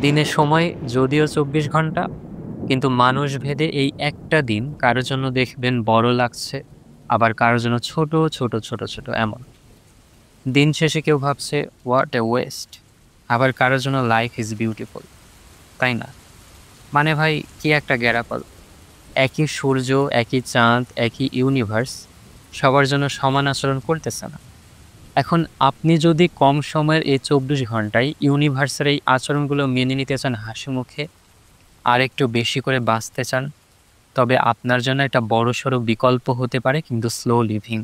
দিনের সময় যদিও ২৪ ঘন্টা, কিন্তু মানুষভেদে এই একটা দিন কারো জন্য দেখবেন বড় লাগছে, আবার কারো জন্য ছোট এমন। দিন শেষে কেউ ভাবছে হোয়াট এ ওয়েস্ট, আবার কারো জন্য লাইফ ইজ বিউটিফুল, তাই না? মানে ভাই কি একটা গ্যারাপল! একই সূর্য, একই চাঁদ, একই ইউনিভার্স সবার জন্য সমান আচরণ করতেছে না। এখন আপনি যদি কম সময়ের এই ২৪ ঘন্টায় ইউনিভার্সের এই আচরণগুলো মেনে নিতে চান হাসিমুখে, আর একটু বেশি করে বাঁচতে চান, তবে আপনার জন্য একটা বড়সড় বিকল্প হতে পারে কিন্তু স্লো লিভিং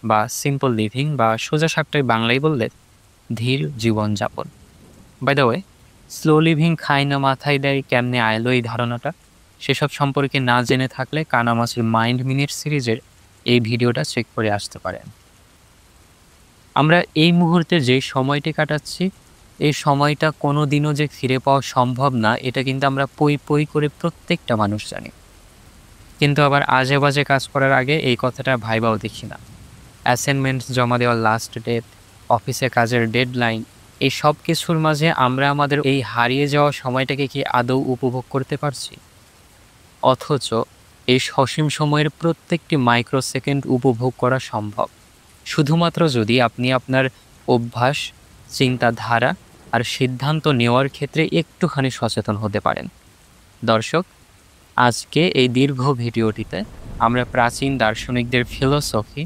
বা সিম্পল লিভিং, বা সোজা সাপটায় বাংলায় বললে ধীর জীবনযাপন। By the way, slow living খায় না মাথায় দেয় কেমনে আইলো এই ধারণাটা? সেসব সম্পর্কে না জেনে থাকলে কানামাছির মাইন্ড মিনিট সিরিজের এই ভিডিওটা চেক করে আসতে পারেন। আমরা এই মুহূর্তে যে সময়টি কাটাচ্ছি, এই সময়টা কোনো দিনও যে ফিরে পাওয়া সম্ভব না, এটা কিন্তু আমরা পই পই করে প্রত্যেকটা মানুষ জানি। কিন্তু আবার আজে বাজে কাজ করার আগে এই কথাটা ভাইবাও দেখি না। অ্যাসাইনমেন্ট জমা দেওয়ার লাস্ট ডেট, অফিসে কাজের ডেডলাইন, এই সব কিছুর মাঝে আমরা আমাদের এই হারিয়ে যাওয়া সময়টাকে কি আদৌ উপভোগ করতে পারছি? অথচ এই সসীম সময়ের প্রত্যেকটি মাইক্রোসেকেন্ড উপভোগ করা সম্ভব শুধুমাত্র যদি আপনি আপনার অভ্যাস, চিন্তাধারা আর সিদ্ধান্ত নেওয়ার ক্ষেত্রে একটুখানি সচেতন হতে পারেন। দর্শক, আজকে এই দীর্ঘ ভিডিওটিতে আমরা প্রাচীন দার্শনিকদের ফিলোসফি,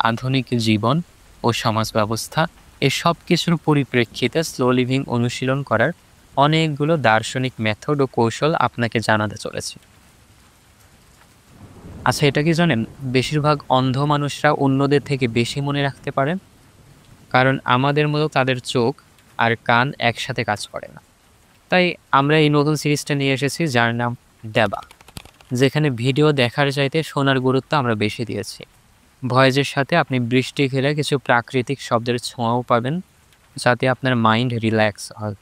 আধুনিক জীবন ও সমাজ ব্যবস্থা, এ সব কিছুর পরিপ্রেক্ষিতে স্লো লিভিং অনুশীলন করার অনেকগুলো দার্শনিক মেথড ও কৌশল আপনাকে জানাতে চলেছি। আচ্ছা, এটা কি জানেন, বেশিরভাগ অন্ধ মানুষরা অন্যদের থেকে বেশি মনে রাখতে পারেন, কারণ আমাদের মতো তাদের চোখ আর কান একসাথে কাজ করে না। তাই আমরা এই নতুন সিরিজটা নিয়ে এসেছি যার নাম দেবা, যেখানে ভিডিও দেখার চাইতে শোনার গুরুত্ব আমরা বেশি দিয়েছি। ভয়েসের সাথে আপনি বৃষ্টি খেলে কিছু প্রাকৃতিক শব্দের ছোঁয়াও পাবেন, যাতে আপনার মাইন্ড রিল্যাক্স হয়।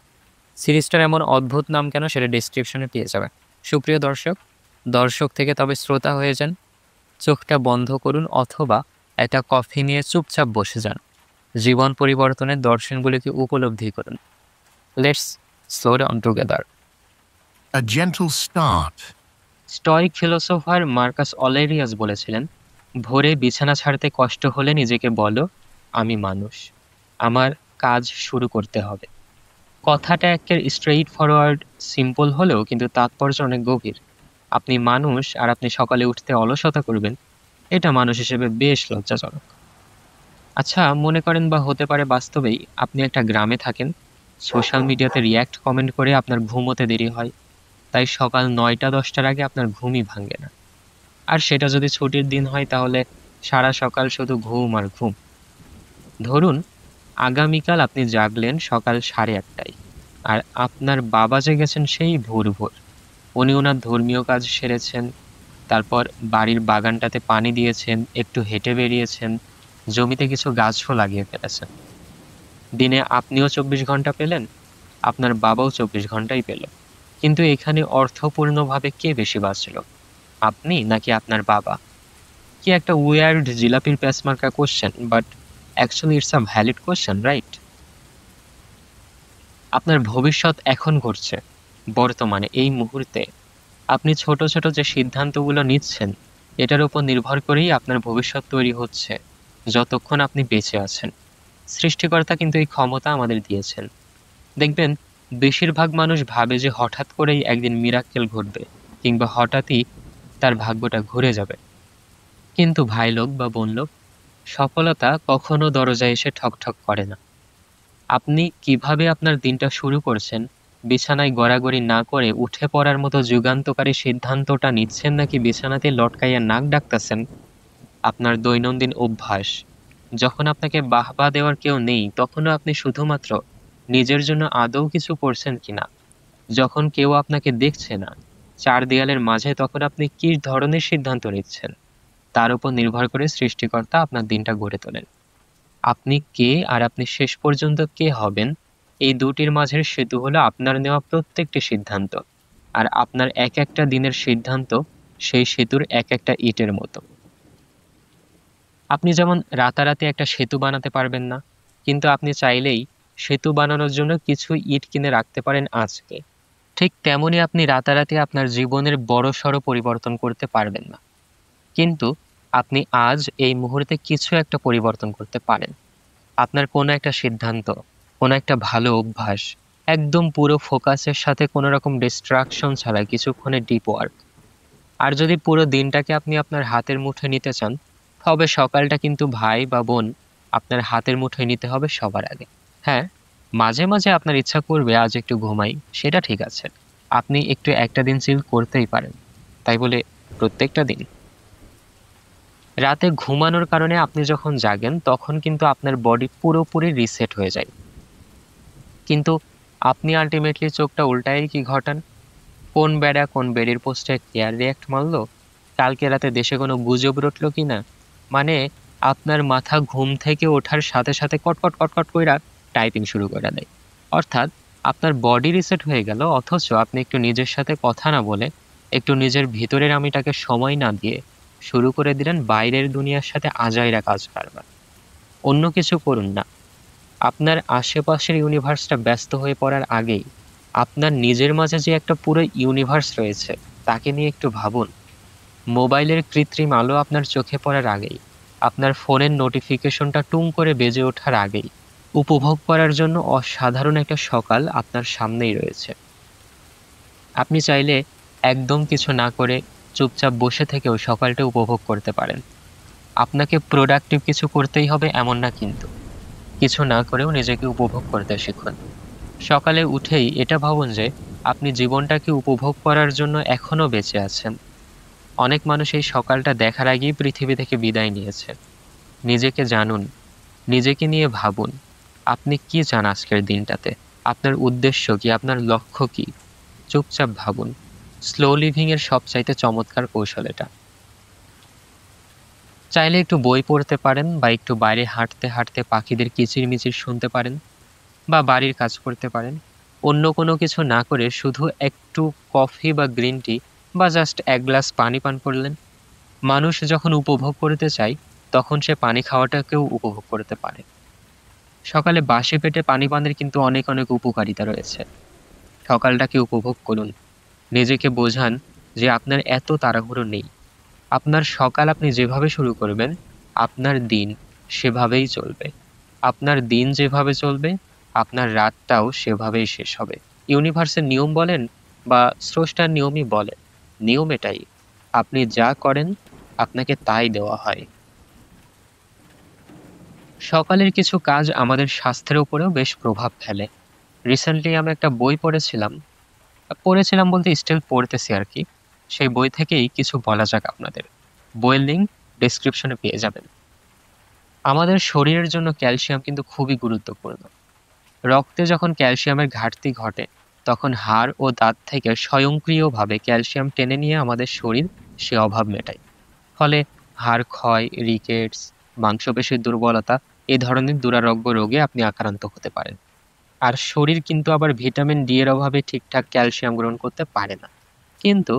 সিরিজটার এমন অদ্ভুত নাম কেন সেটা ডেসক্রিপশনে পেয়ে যাবেন। সুপ্রিয় দর্শক, দর্শক থেকে তবে শ্রোতা হয়ে যান, চোখটা বন্ধ করুন অথবা একটা কফি নিয়ে চুপচাপ বসে যান, জীবন পরিবর্তনের দর্শনগুলিকে উপলব্ধি করুন। Let's slow down together. A gentle start. Stoic philosopher Marcus Aurelius বলেছিলেন, ভোরে বিছানা ছাড়তে কষ্ট হলে নিজেকে বলো, আমি মানুষ, আমার কাজ শুরু করতে হবে। কথাটা একের স্ট্রেইট ফরওয়ার্ড, সিম্পল হলেও কিন্তু তাৎপর্য অনেক গভীর। আপনি মানুষ আর আপনি সকালে উঠতে অলসতা করবেন, এটা মানুষ হিসেবে বেশ লজ্জাজনক। আচ্ছা, মনে করেন বা হতে পারে বাস্তবেই আপনি একটা গ্রামে থাকেন, সোশ্যাল মিডিয়াতে রিয়্যাক্ট কমেন্ট করে আপনার ঘুমোতে দেরি হয়, তাই সকাল ৯টা-১০টার আগে আপনার ঘুমই ভাঙে না। আর সেটা যদি ছুটির দিন হয় তাহলে সারা সকাল শুধু ঘুম আর ঘুম। ধরুন আগামীকাল আপনি জাগলেন সকাল ৮:৩০টায়, আর আপনার বাবা জেগেছেন সেই ভোর ভোর। উনি ওনার ধর্মীয় কাজ সেরেছেন, তারপর বাড়ির বাগানটাতে পানি দিয়েছেন, একটু হেঁটে বেরিয়েছেন, জমিতে কিছু গাছও লাগিয়ে ফেলেছেন। দিনে আপনিও ২৪ ঘন্টা পেলেন, আপনার বাবাও ২৪ ঘন্টাই পেল। কিন্তু এখানে অর্থপূর্ণভাবে কে বেশি বাঁচল, আপনি নাকি আপনার বাবা? কি একটা উইয়ার্ড জিলাপির প্যাচমার্কা question, but actually it's a valid question, right? আপনার ভবিষ্যৎ এখন ঘটছে, বর্তমানে এই মুহূর্তে। আপনি ছোট ছোট যে সিদ্ধান্তগুলো নিচ্ছেন, এটার উপর নির্ভর করেই আপনার ভবিষ্যৎ তৈরি হচ্ছে যতক্ষণ আপনি বেঁচে আছেন। সৃষ্টিকর্তা কিন্তু এই ক্ষমতা আমাদের দিয়েছেন। দেখবেন বেশিরভাগ মানুষ ভাবে যে হঠাৎ করেই একদিন মিরাক্কেল ঘটবে, কিংবা হঠাৎই তার ভাগ্যটা ঘুরে যাবে। কিন্তু ভাই লোক বা বোন লোক, সফলতা কখনো দরজায় এসে ঠকঠক করে না। আপনি কিভাবে আপনার দিনটা শুরু করছেন, বিছানায় গড়াগড়ি না করে উঠে পড়ার মতো যুগান্তকারী সিদ্ধান্তটা নিচ্ছেন নাকি বিছানাতে লটকাইয়া নাক ডাকতেছেন, আপনার দৈনন্দিন অভ্যাস। যখন আপনাকে বাহবা দেওয়ার কেউ নেই, তখনও আপনি শুধুমাত্র নিজের জন্য আদৌ কিছু করছেন কিনা। যখন কেউ আপনাকে দেখছে না, চার দেয়ালের মাঝে, তখন আপনি কি ধরনের সিদ্ধান্ত নিচ্ছেন, তার উপর নির্ভর করে সৃষ্টিকর্তা আপনার দিনটা গড়ে তোলেন। আপনি কে আর আপনি শেষ পর্যন্ত কে হবেন, এই দুটির মাঝের সেতু হলো আপনার নেওয়া প্রত্যেকটি সিদ্ধান্ত। আর আপনার এক একটা দিনের সিদ্ধান্ত সেই সেতুর এক একটা ইটের মতো। আপনি যেমন রাতারাতি একটা সেতু বানাতে পারবেন না, কিন্তু আপনি চাইলেই সেতু বানানোর জন্য কিছু ইট কিনে রাখতে পারেন আজকে। ঠিক তেমনই আপনি রাতারাতি আপনার জীবনের বড়সড় পরিবর্তন করতে পারবেন না। কিন্তু আপনি আজ এই মুহূর্তে কিছু একটা পরিবর্তন করতে পারেন। আপনার কোনো একটা সিদ্ধান্ত, কোনো একটা ভালো অভ্যাস, একদম পুরো ফোকাসের সাথে কোনো রকম ডিস্ট্রাকশন ছাড়া কিছুক্ষণের ডিপ ওয়ার্ক। আর যদি পুরো দিনটাকে আপনি আপনার হাতের মুঠোয় নিতে চান, তবে সকালটা কিন্তু ভাই বা বোন আপনার হাতের মুঠোয় নিতে হবে সবার আগে। হ্যাঁ, মাঝে মাঝে আপনার ইচ্ছা করবে আজ একটু ঘুমাই, সেটা ঠিক আছে। আপনি একটু একটা দিন চিল করতেই পারেন। তাই বলে প্রত্যেকটা দিন। রাতে ঘুমানোর কারণে আপনি যখন জাগেন তখন কিন্তু আপনার বডি পুরোপুরি রিসেট হয়ে যায়। কিন্তু আপনি আল্টিমেটলি চোখটা উল্টায় কি ঘটান? কোন বেড়া কোন বেড়ির পোস্টে কেয়ার রিয়াক্ট মারলো, কালকে রাতে দেশে কোনো গুজব রটলো কিনা, মানে আপনার মাথা ঘুম থেকে ওঠার সাথে সাথে কটকট কটকট কইরা টাইপিং শুরু করে দেয়। অর্থাৎ আপনার বডি রিসেট হয়ে গেল, অথচ আপনি একটু নিজের সাথে কথা না বলে, একটু নিজের ভিতরের আমিটাকে সময় না দিয়ে শুরু করে দিলেন বাইরের দুনিয়ার সাথে আজাইরা কাজ কারবার। অন্য কিছু করুন না, আপনার আশেপাশের ইউনিভার্সটা ব্যস্ত হয়ে পড়ার আগেই আপনার নিজের মাঝে যে একটা পুরো ইউনিভার্স রয়েছে তাকে নিয়ে একটু ভাবুন। মোবাইলের কৃত্রিম আলো আপনার চোখে পড়ার আগেই, আপনার ফোনের নোটিফিকেশনটা টুং করে বেজে ওঠার আগেই উপভোগ করার জন্য অসাধারণ একটা সকাল আপনার সামনেই রয়েছে। আপনি চাইলে একদম কিছু না করে চুপচাপ বসে থেকেও সকালটা উপভোগ করতে পারেন। আপনাকে প্রোডাক্টিভ কিছু করতেই হবে এমন না কিন্তু। কিছু না করেও নিজেকে উপভোগ করতে শিখুন। সকালে উঠেই এটা ভাবুন যে আপনি জীবনটাকে উপভোগ করার জন্য এখনো বেঁচে আছেন। অনেক মানুষ এই সকালটা দেখার আগেই পৃথিবী থেকে বিদায় নিয়েছে। নিজেকে জানুন, নিজেকে নিয়ে ভাবুন। আপনি কি চান আজকের দিনটাতে? আপনার উদ্দেশ্য কি? আপনার লক্ষ্য কি? চুপচাপ ভাবুন। স্লো লিভিং এর সবচাইতে চমৎকার কৌশল এটা। চাইলে একটু বই পড়তে পারেন বা একটু বাইরে হাঁটতে হাঁটতে পাখিদের কিচিরমিচির শুনতে পারেন, বা বাড়ির কাজ করতে পারেন। অন্য কোনো কিছু না করে শুধু একটু কফি বা গ্রিন টি বা জাস্ট এক গ্লাস পানি পান করলেন। মানুষ যখন উপভোগ করতে চায় তখন সে পানি খাওয়াটাকেও উপভোগ করতে পারে। সকালে বাসি পেটে পানি পানের কিন্তু অনেক অনেক উপকারিতা রয়েছে। সকালটাকে উপভোগ করুন। নিজেকে বোঝান যে আপনার এত তাড়াহুড়ো নেই। আপনার সকাল আপনি যেভাবে শুরু করবেন, আপনার দিন সেভাবেই চলবে। আপনার দিন যেভাবে চলবে, আপনার রাতটাও সেভাবেই শেষ হবে। ইউনিভার্সের নিয়ম বলেন বা স্রষ্টার নিয়মই বলেন, নিয়ম এটাই। আপনি যা করেন আপনাকে তাই দেওয়া হয়। সকালের কিছু কাজ আমাদের স্বাস্থ্যের উপরেও বেশ প্রভাব ফেলে। রিসেন্টলি আমি একটা বই পড়েছিলাম বলতে স্টিল পড়তেছি আর কি। সেই বই থেকেই কিছু বলা যাক আপনাদের। বইয়ের লিঙ্ক ডেসক্রিপশনে পেয়ে যাবেন। আমাদের শরীরের জন্য ক্যালসিয়াম কিন্তু খুবই গুরুত্বপূর্ণ। রক্তে যখন ক্যালসিয়ামের ঘাটতি ঘটে তখন হাড় ও দাঁত থেকে স্বয়ংক্রিয়ভাবে ক্যালসিয়াম টেনে নিয়ে আমাদের শরীর সে অভাব মেটায়। ফলে হাড় ক্ষয়, রিকেটস, মাংসপেশির দুর্বলতা এই ধরনের দুরারোগ্য রোগে আপনি আক্রান্ত হতে পারেন। আর শরীর কিন্তু আবার ভিটামিন ডি এর অভাবে ঠিকঠাক ক্যালসিয়াম গ্রহণ করতে পারে না। কিন্তু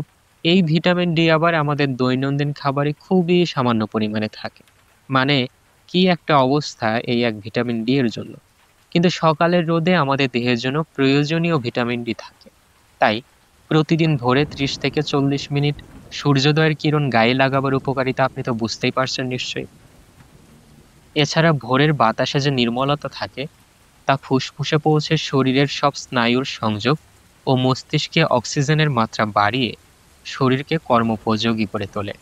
এই ভিটামিন ডি আবার আমাদের দৈনন্দিন খাবারে খুবই সামান্য পরিমাণে থাকে। মানে কি একটা অবস্থা এই এক ভিটামিন ডি এর জন্য। কিন্তু সকালের রোদে আমাদের দেহের জন্য প্রয়োজনীয় ভিটামিন ডি থাকে। তাই প্রতিদিন ভোরে 30 থেকে 40 মিনিট সূর্যোদয়ের কিরণ গায়ে লাগাবার উপকারিতা আপনি তো বুঝতেই পারছেন নিশ্চয়ই। এছাড়া ভোরের বাতাসে যে নির্মলতা থাকে তা ফুসফুসে পৌঁছে শরীরের সব স্নায়ুর সংযোগ ও মস্তিষ্কে অক্সিজেনের মাত্রা বাড়িয়ে শরীরকে কর্মোপযোগী করে তোলে।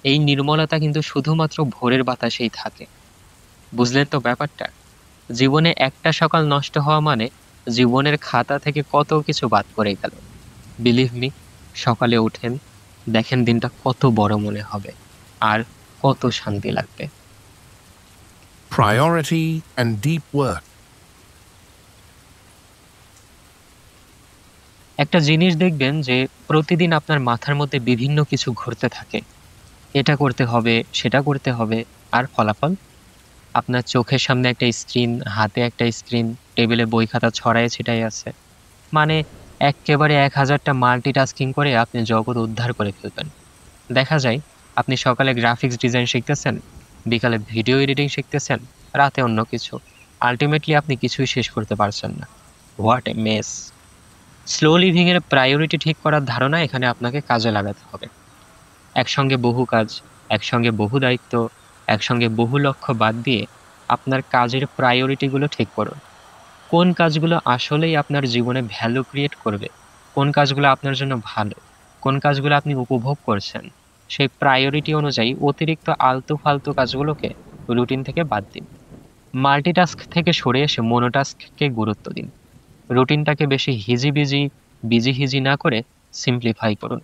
এই নির্মলতা কিন্তু শুধুমাত্র ভোরের বাতাসেই থাকে। বুঝলেন তো ব্যাপারটা? জীবনে একটা সকাল নষ্ট হওয়া মানে জীবনের খাতা থেকে কত কিছু বাদ পড়ে গেল। বিলিভ মি, সকালে উঠেন, দেখেন দিনটা কত বড় মনে হবে আর কত শান্তি লাগবে। Priority and deep work. একটা জিনিস দেখবেন যে প্রতিদিন আপনার মাথার মধ্যে বিভিন্ন কিছু ঘুরতে থাকে। এটা করতে হবে, সেটা করতে হবে। আর ফলাফল? আপনার চোখের সামনে একটা স্ক্রিন, হাতে একটা স্ক্রিন, টেবিলে বই খাতা ছড়ায় ছিটায় আছে। মানে এক্কেবারে 1000টা মাল্টিটাস্কিং করে আপনি জগৎ উদ্ধার করে ফেলবেন। দেখা যায় আপনি সকালে গ্রাফিক্স ডিজাইন শিখতেছেন, বিকালে ভিডিও এডিটিং শিখতেছেন, রাতে অন্য কিছু। আল্টিমেটলি আপনি কিছুই শেষ করতে পারছেন না। What a mess! স্লো লিভিংয়ের প্রায়োরিটি ঠিক করার ধারণা এখানে আপনাকে কাজে লাগাতে হবে। একসঙ্গে বহু কাজ, একসঙ্গে বহু দায়িত্ব, একসঙ্গে বহু লক্ষ্য বাদ দিয়ে আপনার কাজের প্রায়োরিটিগুলো ঠিক করুন। কোন কাজগুলো আসলেই আপনার জীবনে ভ্যালু ক্রিয়েট করবে, কোন কাজগুলো আপনার জন্য ভালো, কোন কাজগুলো আপনি উপভোগ করছেন, সেই প্রায়োরিটি অনুযায়ী অতিরিক্ত আলতু ফালতু কাজগুলোকে রুটিন থেকে বাদ দিন। মাল্টিটাস্ক থেকে সরে এসে মোনোটাস্ককে গুরুত্ব দিন। রুটিনটাকে বেশি বিজি হিজি না করে সিম্পলিফাই করুন।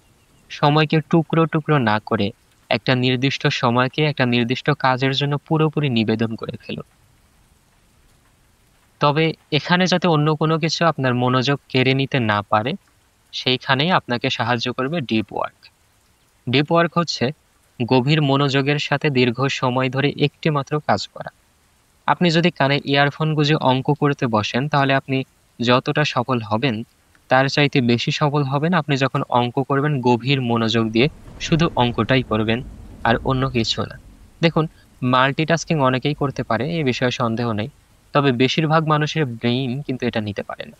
সময়কে টুকরো টুকরো না করে একটা নির্দিষ্ট সময়কে একটা নির্দিষ্ট কাজের জন্য পুরোপুরি নিবেদন করে ফেলুন। তবে এখানে যাতে অন্য কোনো কিছু আপনার মনোযোগ কেড়ে নিতে না পারে, সেইখানেই আপনাকে সাহায্য করবে ডিপ ওয়ার্ক। ডিপ ওয়ার্ক হচ্ছে গভীর মনোযোগের সাথে দীর্ঘ সময় ধরে একটি মাত্র কাজ করা। আপনি যদি কানে ইয়ারফোন গুঁজে অঙ্ক করতে বসেন, তাহলে আপনি যতটা সফল হবেন তার চাইতে বেশি সফল হবেন আপনি যখন অঙ্ক করবেন গভীর মনোযোগ দিয়ে, শুধু অঙ্কটাই করবেন আর অন্য কিছু না। দেখুন, মাল্টিটাস্কিং অনেকেই করতে পারে, এ বিষয়ে সন্দেহ নেই, তবে বেশিরভাগ মানুষের ব্রেইন কিন্তু এটা নিতে পারে না।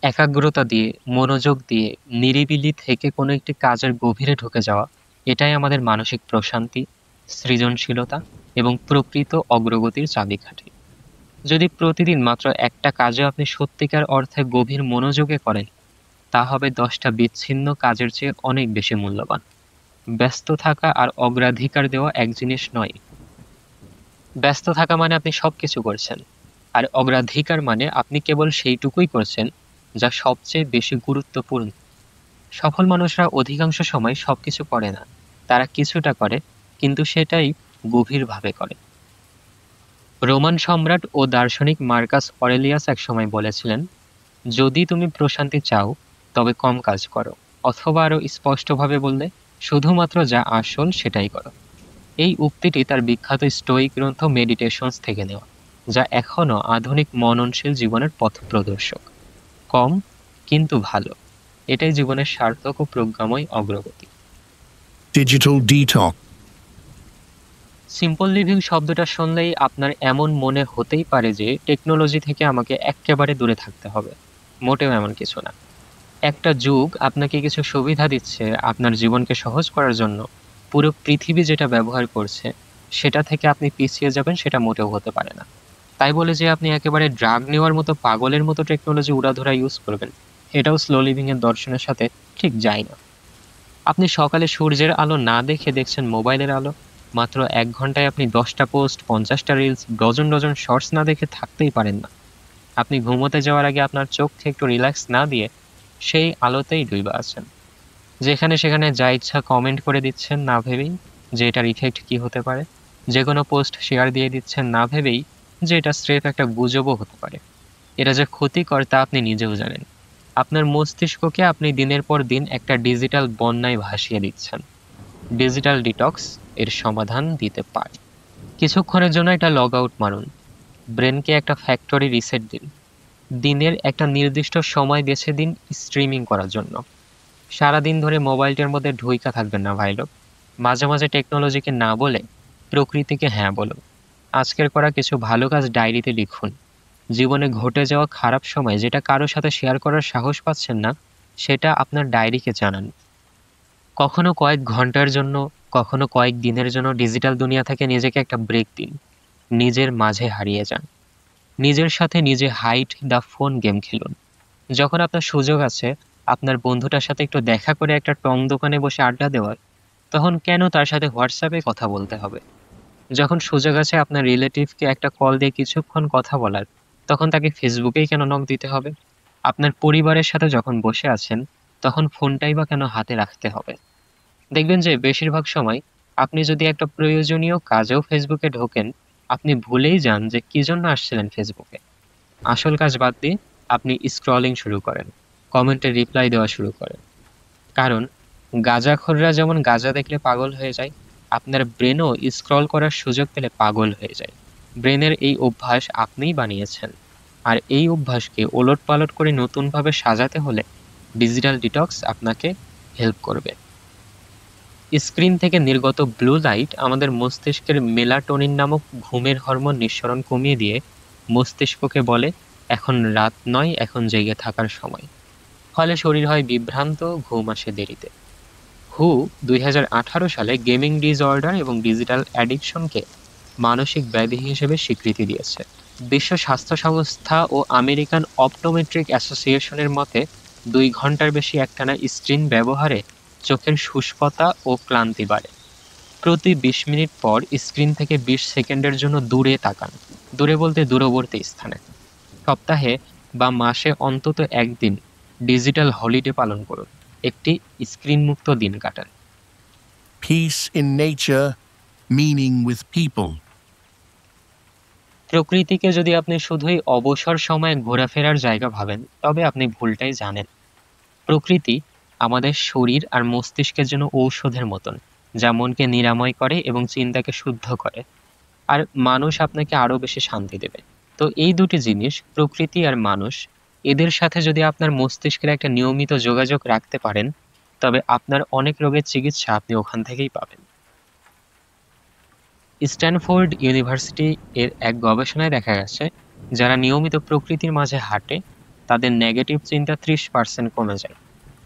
একাগ্রতা দিয়ে, মনোযোগ দিয়ে, নিরিবিলি থেকে কোনো একটি কাজের গভীরে ঢুকে যাওয়া, এটাই আমাদের মানসিক প্রশান্তি, সৃজনশীলতা এবং প্রকৃত অগ্রগতির চাবিকাঠি। যদি প্রতিদিন মাত্র একটা কাজে আপনি সত্যিকার অর্থে গভীর মনোযোগে করেন, তা হবে 10টা বিচ্ছিন্ন কাজের চেয়ে অনেক বেশি মূল্যবান। ব্যস্ত থাকা আর অগ্রাধিকার দেওয়া এক জিনিস নয়। ব্যস্ত থাকা মানে আপনি সবকিছু করছেন, আর অগ্রাধিকার মানে আপনি কেবল সেইটুকুই করছেন যা সবচেয়ে বেশি গুরুত্বপূর্ণ। সফল মানুষরা অধিকাংশ সময় সবকিছু করে না, তারা কিছুটা করে, কিন্তু সেটাই গভীরভাবে করে। রোমান সম্রাট ও দার্শনিক মার্কাস অরেলিয়াস একসময় বলেছিলেন, যদি তুমি প্রশান্তি চাও তবে কম কাজ করো, অথবা আরো স্পষ্টভাবে বললে শুধুমাত্র যা আসল সেটাই করো। এই উক্তিটি তার বিখ্যাত স্টোয়িক গ্রন্থ মেডিটেশনস থেকে নেওয়া, যা এখনো আধুনিক মননশীল জীবনের পথপ্রদর্শক। কম কিন্তু ভালো, এটাই জীবনের সার্থক ও প্রজ্ঞাময় অগ্রগতি। Digital detox. সিম্পল লিভিং শব্দটা শুনলেই আপনার এমন মনে হতেই পারে যে টেকনোলজি থেকে আমাকে একেবারে দূরে থাকতে হবে। মোটেও এমন কিছু না। একটা যুগ আপনাকে কিছু সুবিধা দিচ্ছে আপনার জীবনকে সহজ করার জন্য, পুরো পৃথিবী যেটা ব্যবহার করছে সেটা থেকে আপনি পিছিয়ে যাবেন, সেটা মোটেও হতে পারে না। তাই বলে যে আপনি একেবারে ড্রাগ নেওয়ার মতো পাগলের মতো টেকনোলজি উড়াধুরা ইউজ করবেন, এটাও স্লো লিভিং এর দর্শনের সাথে ঠিক যায় না। আপনি সকালে সূর্যের আলো না দেখে দেখছেন মোবাইলের আলো। মাত্র 1 ঘন্টায় আপনি 10টা পোস্ট, 50টা রিলস, ডজন ডজন শর্টস না দেখে থাকতেই পারেন না। আপনি ঘুমোতে যাওয়ার আগে আপনার চোখকে একটু রিল্যাক্স না দিয়ে সেই আলোতেই ডুইবা আছেন। যেখানে সেখানে যা ইচ্ছা কমেন্ট করে দিচ্ছেন না ভেবেই যে এটার ইফেক্ট কি হতে পারে। যে কোনো পোস্ট শেয়ার দিয়ে দিচ্ছেন না ভেবেই যে এটা স্রেফ একটা গুজবও হতে পারে। এটা যে ক্ষতিকর তা আপনি নিজেও জানেন। আপনার মস্তিষ্ককে আপনি দিনের পর দিন একটা ডিজিটাল বন্যায় ভাসিয়ে দিচ্ছেন। ডিজিটাল ডিটক্স এর সমাধান দিতে পারে। কিছুক্ষণের জন্য এটা লগ আউট মারুন। ব্রেনকে একটা ফ্যাক্টরি রিসেট দিন। দিনের একটা নির্দিষ্ট সময় বেছে দিন স্ট্রিমিং করার জন্য। সারাদিন ধরে মোবাইলটার মধ্যে ঢুইকা থাকবেন না ভাই লোক। মাঝে মাঝে টেকনোলজিকে না বলে প্রকৃতিকে হ্যাঁ বলুন। আজকের করা কিছু ভালো কাজ ডায়েরিতে লিখুন। জীবনে ঘটে যাওয়া খারাপ সময় যেটা কারো সাথে শেয়ার করার সাহস পাচ্ছেন না, সেটা আপনার ডায়েরিকে জানান। কখনো কয়েক ঘন্টার জন্য, কখনো কয়েক দিনের জন্য ডিজিটাল দুনিয়া থেকে নিজেকে একটা ব্রেক দিন। নিজের মাঝে হারিয়ে যান। নিজের সাথে নিজে হাইড দ্য ফোন গেম খেলুন। যখন আপনার সুযোগ আছে আপনার বন্ধুটার সাথে একটু দেখা করে একটা টং দোকানে বসে আড্ডা দেওয়ার, তখন কেন তার সাথে হোয়াটসঅ্যাপে কথা বলতে হবে? যখন সুযোগ আছে আপনার রিলেটিভকে একটা কল দিয়ে কিছুক্ষণ কথা বলার, তখন তাকে ফেসবুকেই কেন নক দিতে হবে? আপনার পরিবারের সাথে যখন বসে আছেন, তখন ফোনটাই বা কেন হাতে রাখতে হবে? দেখবেন যে বেশিরভাগ সময় আপনি যদি একটা প্রয়োজনীয় কাজেও ফেসবুকে ঢোকেন, আপনি ভুলেই যান যে কি জন্য আসছিলেন ফেসবুকে। আসল কাজ বাদ দিয়ে আপনি স্ক্রলিং শুরু করেন, কমেন্টে রিপ্লাই দেওয়া শুরু করেন। কারণ গাঁজাখোররা যেমন গাঁজা দেখলে পাগল হয়ে যায়, আপনার ব্রেনও স্ক্রল করার সুযোগ পেলে পাগল হয়ে যায়। ব্রেনের এই অভ্যাস আপনিই বানিয়েছেন, আর এই অভ্যাসকে ওলটপালট করে নতুনভাবে সাজাতে হলে ডিজিটাল ডিটক্স আপনাকে হেল্প করবে। স্ক্রিন থেকে নির্গত ব্লু লাইট আমাদের মস্তিষ্কের মেলাটোনিন নামক ঘুমের হরমোন নিঃসরণ কমিয়ে দিয়ে মস্তিষ্ককে বলে এখন রাত নয়, এখন জেগে থাকার সময়। ফলে শরীর হয় বিভ্রান্ত, ঘুম আসে দেরিতে। হু 2018 সালে গেমিং ডিসঅর্ডার এবং ডিজিটাল অ্যাডিকশনকে মানসিক ব্যাধি হিসেবে স্বীকৃতি দিয়েছে। বিশ্ব স্বাস্থ্য সংস্থা ও আমেরিকান অপটোমেট্রিক অ্যাসোসিয়েশনের মতে 2 ঘন্টার বেশি একটানা স্ক্রিন ব্যবহারে চোখের শুষ্কতা ও ক্লান্তি বাড়ে। প্রতি 20 মিনিট পর স্ক্রিন থেকে 20 সেকেন্ডের জন্য দূরে তাকান, দূরে বলতে দূরবর্তী স্থানে। সপ্তাহে বা মাসে অন্তত একদিন ডিজিটাল হলিডে পালন করুন, একটি স্ক্রিন মুক্ত দিন কাটান। Peace in nature, meaning with people. প্রকৃতিকে যদি আপনি শুধুই অবসর সময়ে ঘোরাফেরার জায়গা ভাবেন, তবে আপনি ভুলটাই জানেন। প্রকৃতি আমাদের শরীর আর মস্তিষ্কের জন্য ঔষধের মতন, যা মনকে নিরাময় করে এবং চিন্তাকে শুদ্ধ করে। আর মানুষ আপনাকে আরো বেশি শান্তি দেবে। তো এই দুটি জিনিস, প্রকৃতি আর মানুষ, এদের সাথে যদি আপনার মস্তিষ্কের একটা নিয়মিত যোগাযোগ রাখতে পারেন, তবে আপনার অনেক রোগের চিকিৎসা আপনি ওখান থেকেই পাবেন। স্ট্যানফোর্ড ইউনিভার্সিটি এর এক গবেষণায় দেখা গেছে, যারা নিয়মিত প্রকৃতির মাঝে হাঁটে তাদের নেগেটিভ চিন্তা 30% কমে যায়।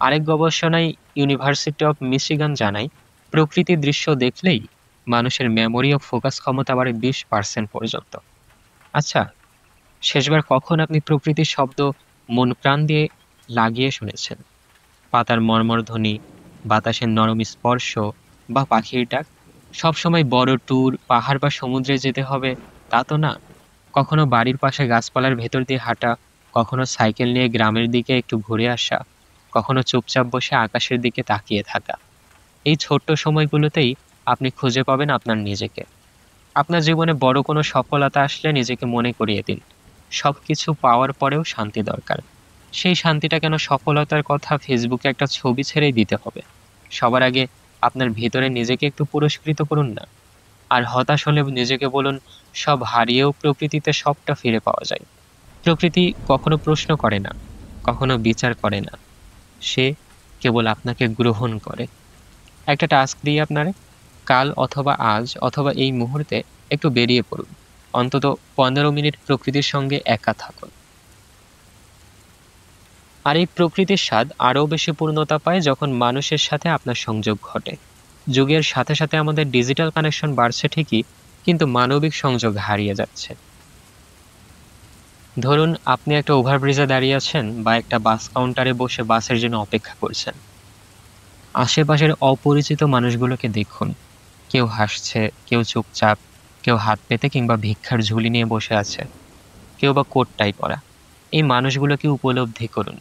আরেক গবেষণায় ইউনিভার্সিটি অফ মিশিগান জানায়, প্রকৃতির দৃশ্য দেখলেই মানুষের মেমোরি ও ফোকাস ক্ষমতা বাড়ে 20% পর্যন্ত। আচ্ছা, শেষবার কখন আপনি প্রকৃতির শব্দ মন প্রাণ দিয়ে লাগিয়ে শুনেছেন? পাতার মর্মর ধ্বনি, বাতাসের নরম স্পর্শ বা পাখির ডাক? সবসময় বড় ট্যুর, পাহাড় বা সমুদ্রে যেতে হবে তা তো না। কখনো বাড়ির পাশে গাছপালার ভেতর দিয়ে হাঁটা, কখনো সাইকেল নিয়ে গ্রামের দিকে একটু ঘুরে আসা, কখনো চুপচাপ বসে আকাশের দিকে তাকিয়ে থাকা। এই ছোট্ট সময়গুলোতেই আপনি খুঁজে পাবেন আপনার নিজেকে। আপনার জীবনে বড় কোনো সফলতা আসলে নিজেকে মনে করিয়ে দিন, সবকিছু পাওয়ার পরেও শান্তি দরকার। সেই শান্তিটা কেন সফলতার কথা ফেসবুকে একটা ছবি ছেড়েই দিতে হবে? সবার আগে আপনার ভেতরে নিজেকে একটু পুরস্কৃত করুন না। আর হতাশ হলে নিজেকে বলুন, সব হারিয়েও প্রকৃতিতে সবটা ফিরে পাওয়া যায়। প্রকৃতি কখনো প্রশ্ন করে না, কখনো বিচার করে না, সে কেবল আপনাকে গ্রহণ করে। একটা টাস্ক দিই আপনারে, কাল অথবা আজ অথবা এই মুহূর্তে একটু বেরিয়ে পড়ুন, অন্তত 15 মিনিট প্রকৃতির সঙ্গে একা থাকুন। আর এই প্রকৃতির স্বাদ আরও বেশি পূর্ণতা পায় যখন মানুষের সাথে আপনার সংযোগ ঘটে। যুগের সাথে সাথে আমাদের ডিজিটাল কানেকশন বাড়ছে ঠিকই, কিন্তু মানবিক সংযোগ হারিয়ে যাচ্ছে। ধরুন আপনি একটা ওভারব্রিজে দাঁড়িয়ে আছেন বা একটা বাস কাউন্টারে বসে বাসের জন্য অপেক্ষা করছেন। আশেপাশের অপরিচিত মানুষগুলোকে দেখুন, কেউ হাসছে, কেউ চুপচাপ, কেউ হাত পেতে কিংবা ভিক্ষার ঝুলি নিয়ে বসে আছে, কেউ বা কোটটাই পরা। এই মানুষগুলোকে উপলব্ধি করুন।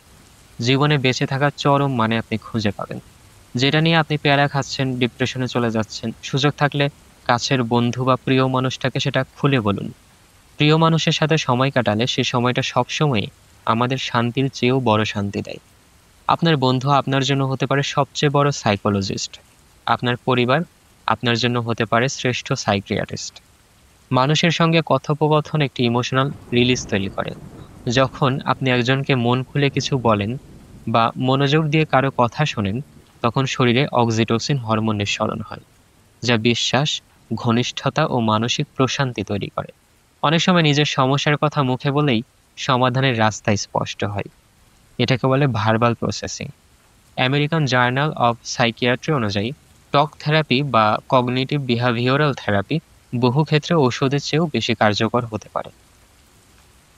জীবনে বেঁচে থাকার চরম মানে আপনি খুঁজে পাবেন। যেটা নিয়ে আপনি প্যারা খাচ্ছেন, ডিপ্রেশনে চলে যাচ্ছেন, সুযোগ থাকলে কাছের বন্ধু বা প্রিয় মানুষটাকে সেটা খুলে বলুন। প্রিয় মানুষের সাথে সময় কাটালে সে সময়টা সবসময় আমাদের শান্তির চেয়েও বড় শান্তি দেয়। আপনার বন্ধু আপনার জন্য হতে পারে সবচেয়ে বড় সাইকোলজিস্ট, আপনার পরিবার আপনার জন্য হতে পারে শ্রেষ্ঠ সাইকিয়াট্রিস্ট। মানুষের সঙ্গে কথোপকথন একটি ইমোশনাল রিলিজ তৈরি করে। যখন আপনি একজনকে মন খুলে কিছু বলেন বা মনোযোগ দিয়ে কারো কথা শোনেন, তখন শরীরে অক্সিটোসিন হরমোন নিঃসরণ হয়, যা বিশ্বাস, ঘনিষ্ঠতা ও মানসিক প্রশান্তি তৈরি করে। অনেক সময় নিজের সমস্যার কথা মুখে বলেই সমাধানের রাস্তা স্পষ্ট হয়। এটাকে বলে verbal processing. American journal of psychiatry অনুযায়ী টক থেরাপি বা কগনিটিভ বিহেভিওরাল থেরাপি বহু ক্ষেত্রে ঔষধের চেয়েও বেশি কার্যকর হতে পারে।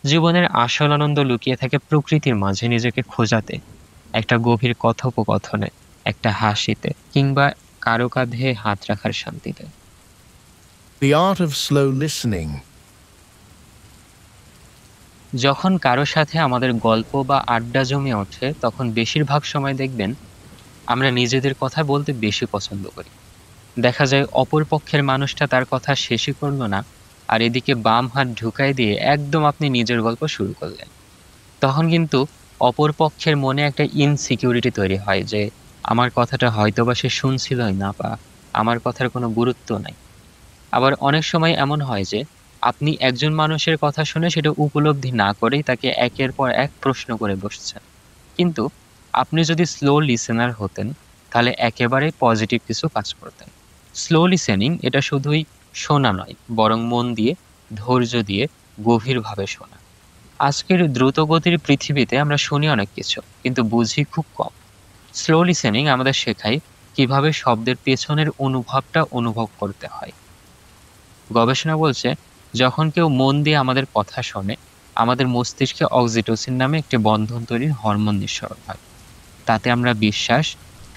জীবনের আসল আনন্দ লুকিয়ে থাকে প্রকৃতির মাঝে নিজেকে খোঁজাতে, একটা গভীর কথোপকথনে, একটা হাসিতে কিংবা কারো কাঁধে হাত রাখার শান্তিতে। The art of slow listening. যখন কারো সাথে আমাদের গল্প বা আড্ডা জমে ওঠে, তখন বেশিরভাগ সময় দেখবেন আমরা নিজেদের কথা বলতে বেশি পছন্দ করি। দেখা যায় অপর পক্ষের মানুষটা তার কথা শেষই করলো না, আর এদিকে বাম হাত ঢুকাই দিয়ে একদম আপনি নিজের গল্প শুরু করলেন। তখন কিন্তু অপর পক্ষের মনে একটা ইনসিকিউরিটি তৈরি হয় যে আমার কথাটা হয়তোবা সে শুনছিলই না, বা আমার কথার কোনো গুরুত্ব নাই। আবার অনেক সময় এমন হয় যে আপনি একজন মানুষের কথা শুনে সেটা উপলব্ধি না করেই তাকে একের পর এক প্রশ্ন করে বসছেন। কিন্তু আপনি যদি স্লো লিসেনার হতেন, তাহলে একেবারে পজিটিভ কিছু কাজ করতেন। স্লো লিসেনিং এটা শুধুই শোনা নয়, বরং মন দিয়ে, ধৈর্য দিয়ে, গভীরভাবে শোনা। আজকের দ্রুতগতির পৃথিবীতে আমরা শুনি অনেক কিছু, কিন্তু বুঝি খুব কম। স্লো লিসেনিং আমাদের শেখায় কিভাবে শব্দের পেছনের অনুভবটা অনুভব করতে হয়। গবেষণা বলছে, যখন কেউ মন দিয়ে আমাদের কথা শোনে, আমাদের মস্তিষ্কে অক্সিটোসিন নামে একটি বন্ধন তৈরির হরমোন নিঃসরণ হয়। তাতে আমরা বিশ্বাস,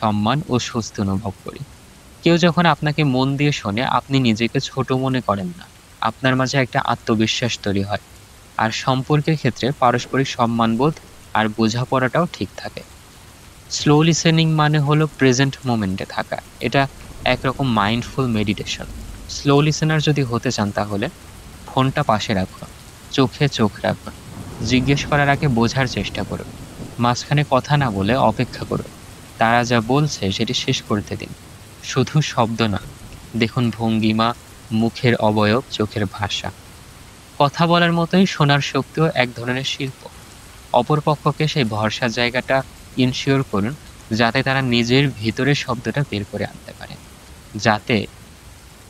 সম্মান ও স্বস্তি অনুভব করি। কেউ যখন আপনাকে মন দিয়ে শোনে, আপনি নিজেকে ছোট মনে করেন না। আপনার মাঝে একটা আত্মবিশ্বাস তৈরি হয়। আর সম্পর্কের ক্ষেত্রে পারস্পরিক সম্মানবোধ আর বোঝাপড়াটাও ঠিক থাকে। স্লো লিসেনিং মানে হলো প্রেজেন্ট মোমেন্টে থাকা। এটা একরকম মাইন্ডফুল মেডিটেশন। স্লো লিসেনার যদি হতে চান, তাহলে ফোনটা পাশে রাখুন, চোখে চোখ রাখুন, জিজ্ঞেস করার আগে বোঝার চেষ্টা করুন, মাঝখানে কথা না বলে অপেক্ষা করুন। তারা যা বলছে সেটি শেষ করতে দিন। শুধু শব্দ না, দেখুন ভঙ্গিমা, মুখের অবয়ব, চোখের ভাষা। কথা বলার মতোই শোনার শক্তিও এক ধরনের শিল্প। অপরপক্ষকে সেই ভরসার জায়গাটা ইনশিওর করুন, যাতে তারা নিজের ভিতরের শব্দটা বের করে আনতে পারে, যাতে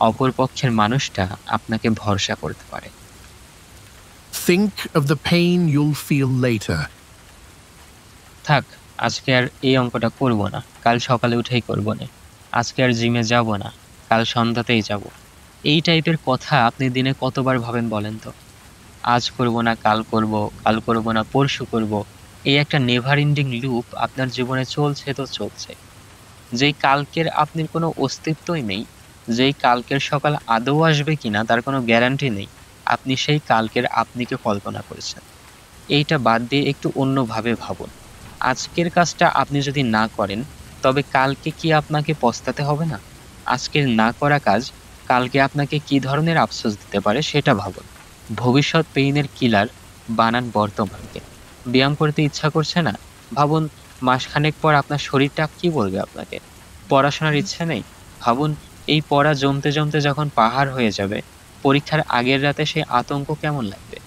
অপরপক্ষের মানুষটা আপনাকে ভরসা করতে পারে। Think of the pain you'll feel later. থাক, আজকে আর এই অঙ্কটা করব না, কাল সকালে উঠেই করব না। আজকে আর জিমে যাব না, কাল সন্ধ্যাতেই যাব। এই টাইপের কথা আপনি দিনে কতবার ভাবেন বলেন তো? আজ করব না, কাল করব না, পরশু করব। এই একটা নেভার এন্ডিং লুপ আপনার জীবনে চলছে তো চলছে। যেই কালকের আপনার কোনো অস্তিত্বই নেই, যেই কালকের সকাল আদৌ আসবে কিনা তার কোনো গ্যারান্টি নেই, আপনি সেই কালকের আপনিকে কল্পনা করেছেন। এইটা বাদ দিয়ে একটু অন্যভাবে ভাবুন। আজকের কাজটা আপনি যদি না করেন, তবে কালকে কি আপনাকে পস্তাতে হবে না? আজকের না করা কাজ কালকে আপনাকে কি ধরনের আফসোস দিতে পারে সেটা ভাবুন। ভবিষ্যৎ পেইনের কিলার বানান বর্তমানকে। ব্যায়াম করতে ইচ্ছা করছে না? ভাবুন মাসখানেক পর আপনার শরীরটা কি বলবে আপনাকে। পড়াশোনার ইচ্ছে নেই? ভাবুন এই পড়া জমতে জমতে যখন পাহাড় হয়ে যাবে, পরীক্ষার আগের রাতে সেই আতঙ্ক কেমন লাগবে।